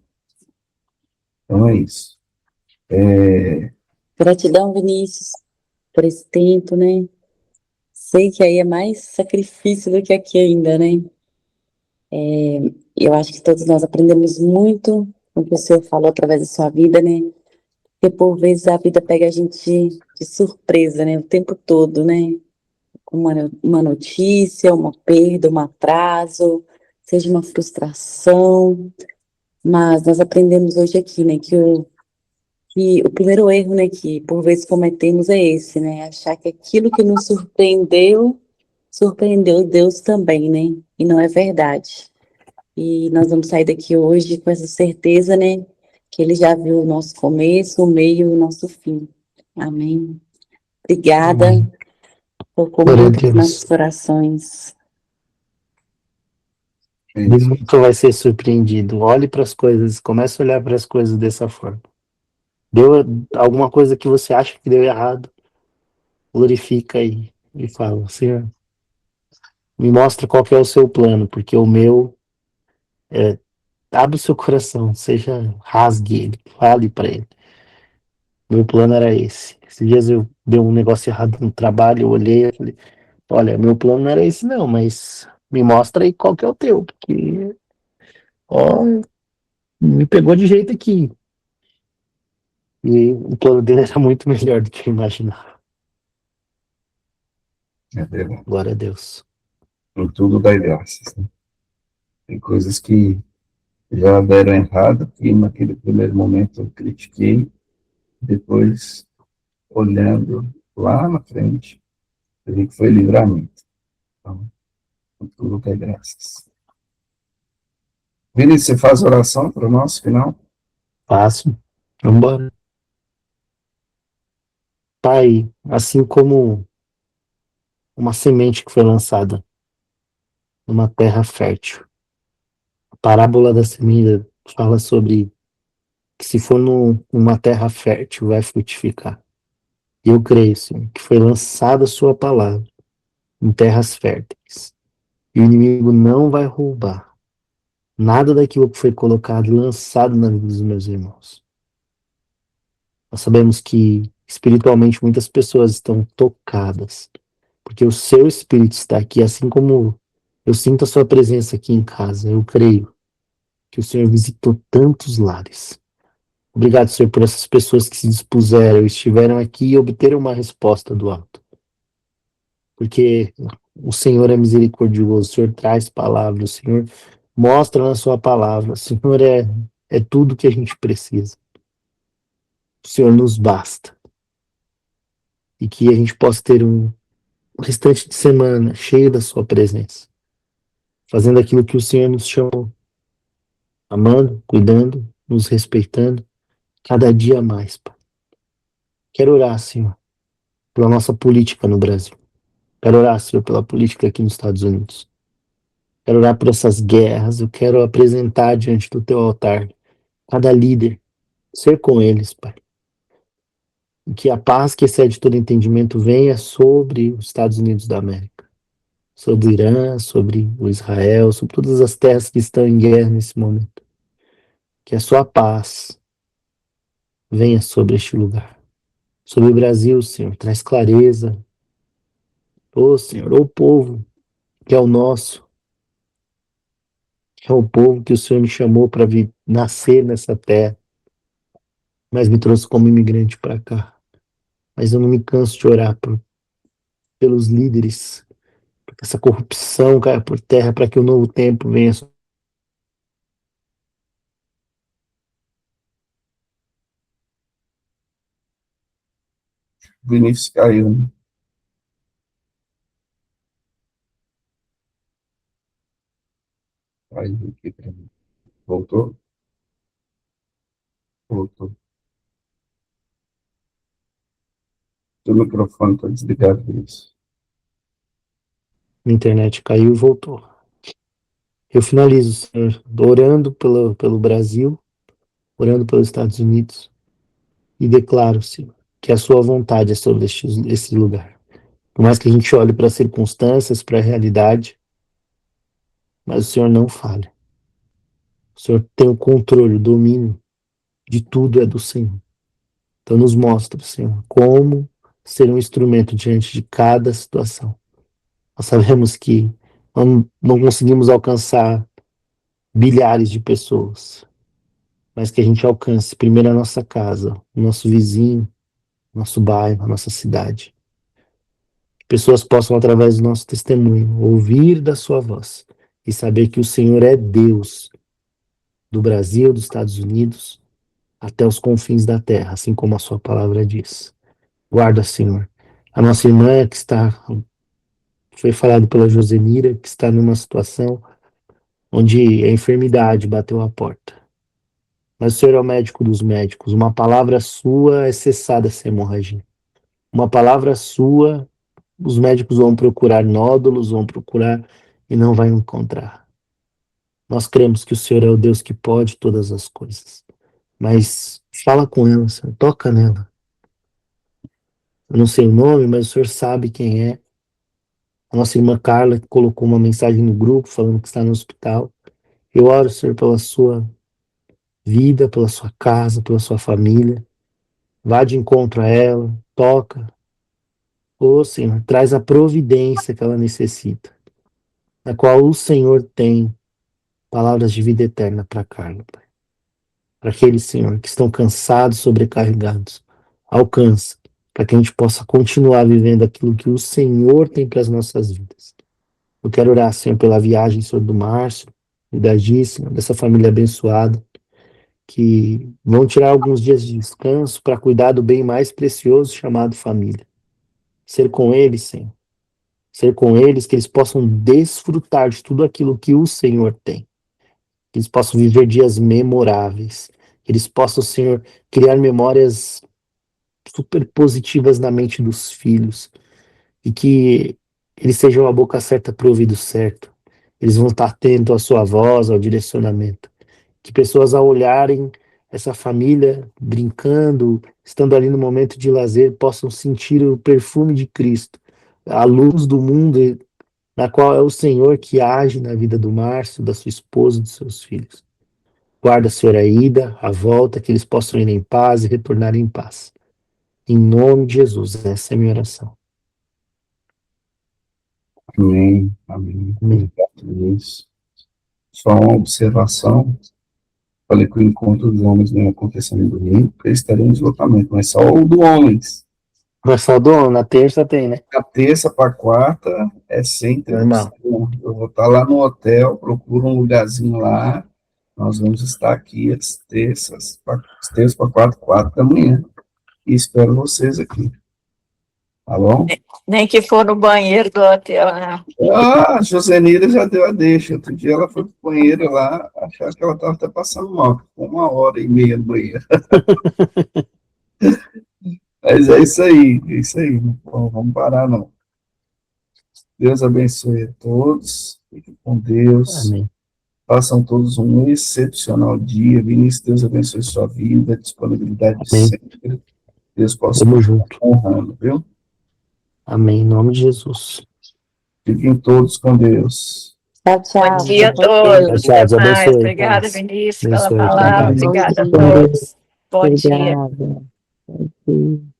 S2: Então é isso.
S6: Gratidão, Vinícius, por esse tempo, né? Sei que aí é mais sacrifício do que aqui ainda, né? Eu acho que todos nós aprendemos muito com o que o Senhor falou através da sua vida, né? Porque por vezes a vida pega a gente de surpresa, né? O tempo todo, né? Uma notícia, uma perda, um atraso, seja uma frustração. Mas nós aprendemos hoje aqui, né? Que o primeiro erro, né, que por vezes cometemos é esse, né? Achar que aquilo que nos surpreendeu Deus também, né? E não é verdade. E nós vamos sair daqui hoje com essa certeza, né? Que Ele já viu o nosso começo, o meio e o nosso fim. Amém. Obrigada por comunicar os nossos corações.
S3: Nunca vai ser surpreendido. Olhe para as coisas, comece a olhar para as coisas dessa forma. Deu alguma coisa que você acha que deu errado, glorifica aí e fala, Senhor, me mostra qual que é o seu plano, porque o meu abre o seu coração, rasgue ele, fale para ele. Meu plano era esse. Esses dias eu dei um negócio errado no trabalho, eu olhei e falei, olha, meu plano não era esse não, mas me mostra aí qual que é o teu, porque, ó, me pegou de jeito aqui. E o plano dele era muito melhor do que eu imaginava.
S2: É verdade.
S3: Glória a Deus.
S2: Em tudo dá graças, né? Tem coisas que já deram errado, que naquele primeiro momento eu critiquei, depois, olhando lá na frente, eu vi que foi livramento. Então, em tudo dá graças. Vinícius, você faz oração para o nosso final?
S3: Fácil. Vambora. Pai, assim como uma semente que foi lançada numa terra fértil, a parábola da semente fala sobre que se for numa terra fértil, vai frutificar. E eu creio, Senhor, que foi lançada a sua palavra em terras férteis. E o inimigo não vai roubar nada daquilo que foi colocado e lançado na vida dos meus irmãos. Nós sabemos que espiritualmente muitas pessoas estão tocadas, porque o seu espírito está aqui, assim como eu sinto a sua presença aqui em casa. Eu creio que o Senhor visitou tantos lares. Obrigado, Senhor, por essas pessoas que se dispuseram, estiveram aqui e obteram uma resposta do alto. Porque o Senhor é misericordioso, o Senhor traz palavras, o Senhor mostra na sua palavra, o Senhor é tudo que a gente precisa. O Senhor nos basta. E que a gente possa ter um restante de semana cheio da sua presença, fazendo aquilo que o Senhor nos chamou, amando, cuidando, nos respeitando, cada dia mais, Pai. Quero orar, Senhor, pela nossa política no Brasil. Quero orar, Senhor, pela política aqui nos Estados Unidos. Quero orar por essas guerras. Eu quero apresentar diante do teu altar cada líder, ser com eles, Pai. E que a paz que excede todo entendimento venha sobre os Estados Unidos da América, sobre o Irã, sobre o Israel, sobre todas as terras que estão em guerra nesse momento. Que a sua paz venha sobre este lugar. Sobre o Brasil, Senhor, traz clareza. Ô Senhor, ô povo que é o nosso, que é o povo que o Senhor me chamou para vir nascer nessa terra, mas me trouxe como imigrante para cá. Mas eu não me canso de orar pelos líderes, para que essa corrupção caia por terra, para que o novo tempo venha.
S2: O Vinícius caiu, né? Caiu aqui para mim. Voltou? Voltou. O microfone está desligado, Vinícius.
S3: A internet caiu e voltou. Eu finalizo, Senhor, orando pelo Brasil, orando pelos Estados Unidos, e declaro, Senhor, que a sua vontade é sobre esse lugar. Por mais que a gente olhe para as circunstâncias, para a realidade, mas o Senhor não falha. O Senhor tem o controle, o domínio de tudo é do Senhor. Então nos mostra, Senhor, como ser um instrumento diante de cada situação. Nós sabemos que não conseguimos alcançar bilhares de pessoas, mas que a gente alcance primeiro a nossa casa, o nosso vizinho, nosso bairro, a nossa cidade. Que pessoas possam, através do nosso testemunho, ouvir da sua voz e saber que o Senhor é Deus do Brasil, dos Estados Unidos, até os confins da terra, assim como a sua palavra diz. Guarda, Senhor, a nossa irmã que foi falado pela Josemira, que está numa situação onde a enfermidade bateu a porta. Mas o Senhor é o médico dos médicos. Uma palavra sua é cessada essa hemorragia. Uma palavra sua, os médicos vão procurar nódulos, vão procurar e não vai encontrar. Nós cremos que o Senhor é o Deus que pode todas as coisas. Mas fala com ela, Senhor, toca nela. Eu não sei o nome, mas o Senhor sabe quem é. A nossa irmã Carla colocou uma mensagem no grupo falando que está no hospital. Eu oro, Senhor, pela sua vida, pela sua casa, pela sua família. Vá de encontro a ela, toca. Ô, Senhor, traz a providência que ela necessita, na qual o Senhor tem palavras de vida eterna para Carla, Pai. para aqueles, Senhor, que estão cansados, sobrecarregados. Alcança, para que a gente possa continuar vivendo aquilo que o Senhor tem para as nossas vidas. Eu quero orar, Senhor, pela viagem, Senhor, do Márcio e da Gi, Senhor, dessa família abençoada, que vão tirar alguns dias de descanso para cuidar do bem mais precioso chamado família. Ser com eles, Senhor. Ser com eles, que eles possam desfrutar de tudo aquilo que o Senhor tem. Que eles possam viver dias memoráveis. Que eles possam, Senhor, criar memórias super positivas na mente dos filhos. E que eles sejam a boca certa para o ouvido certo. Eles vão estar atentos à sua voz, ao direcionamento. Que pessoas, ao olharem essa família brincando, estando ali no momento de lazer, possam sentir o perfume de Cristo, a luz do mundo, na qual é o Senhor que age na vida do Márcio, da sua esposa e dos seus filhos. Guarda, Senhor, a ida, a volta, que eles possam ir em paz e retornar em paz. Em nome de Jesus, essa é a minha oração.
S2: Amém. Amém.
S3: Amém.
S2: Obrigado por isso. Só uma observação. Falei que o encontro dos homens não ia acontecer no domingo, porque eles teriam um deslocamento, mas só o do homens.
S3: Marçal, na terça tem, né?
S2: A terça para quarta é sem
S3: Normal.
S2: interrupção. Eu vou estar lá no hotel, procuro um lugarzinho lá. Nós vamos estar aqui às terças para quarta, 4 da manhã. E espero vocês aqui. Tá bom?
S4: Nem que for no banheiro do hotel, né?
S2: A Josenira já deu a deixa. Outro dia ela foi pro banheiro lá, achava que ela estava até passando mal. Ficou 1h30 no banheiro. Mas é isso aí, é isso aí. Não vamos parar, não. Deus abençoe a todos. Fiquem com Deus.
S3: Amém.
S2: Façam todos um excepcional dia. Vinícius, Deus abençoe sua vida, disponibilidade de
S3: Amém.
S2: sempre. Deus possa
S3: Tamo junto.
S2: honrando, viu?
S3: Amém. Em nome de Jesus.
S2: Fiquem todos com Deus.
S6: Tchau, tchau.
S4: Bom dia a
S6: Fica com
S4: todos.
S6: Deus.
S3: Tchau,
S4: Até
S3: Deus
S4: mais.
S3: abençoe.
S4: Obrigada,
S3: Paz.
S4: Vinícius, pela
S3: Abençoe.
S4: palavra.
S3: Paz.
S4: Obrigada a
S6: Bom dia.
S4: todos. Bom dia.
S6: Obrigada. Bom dia.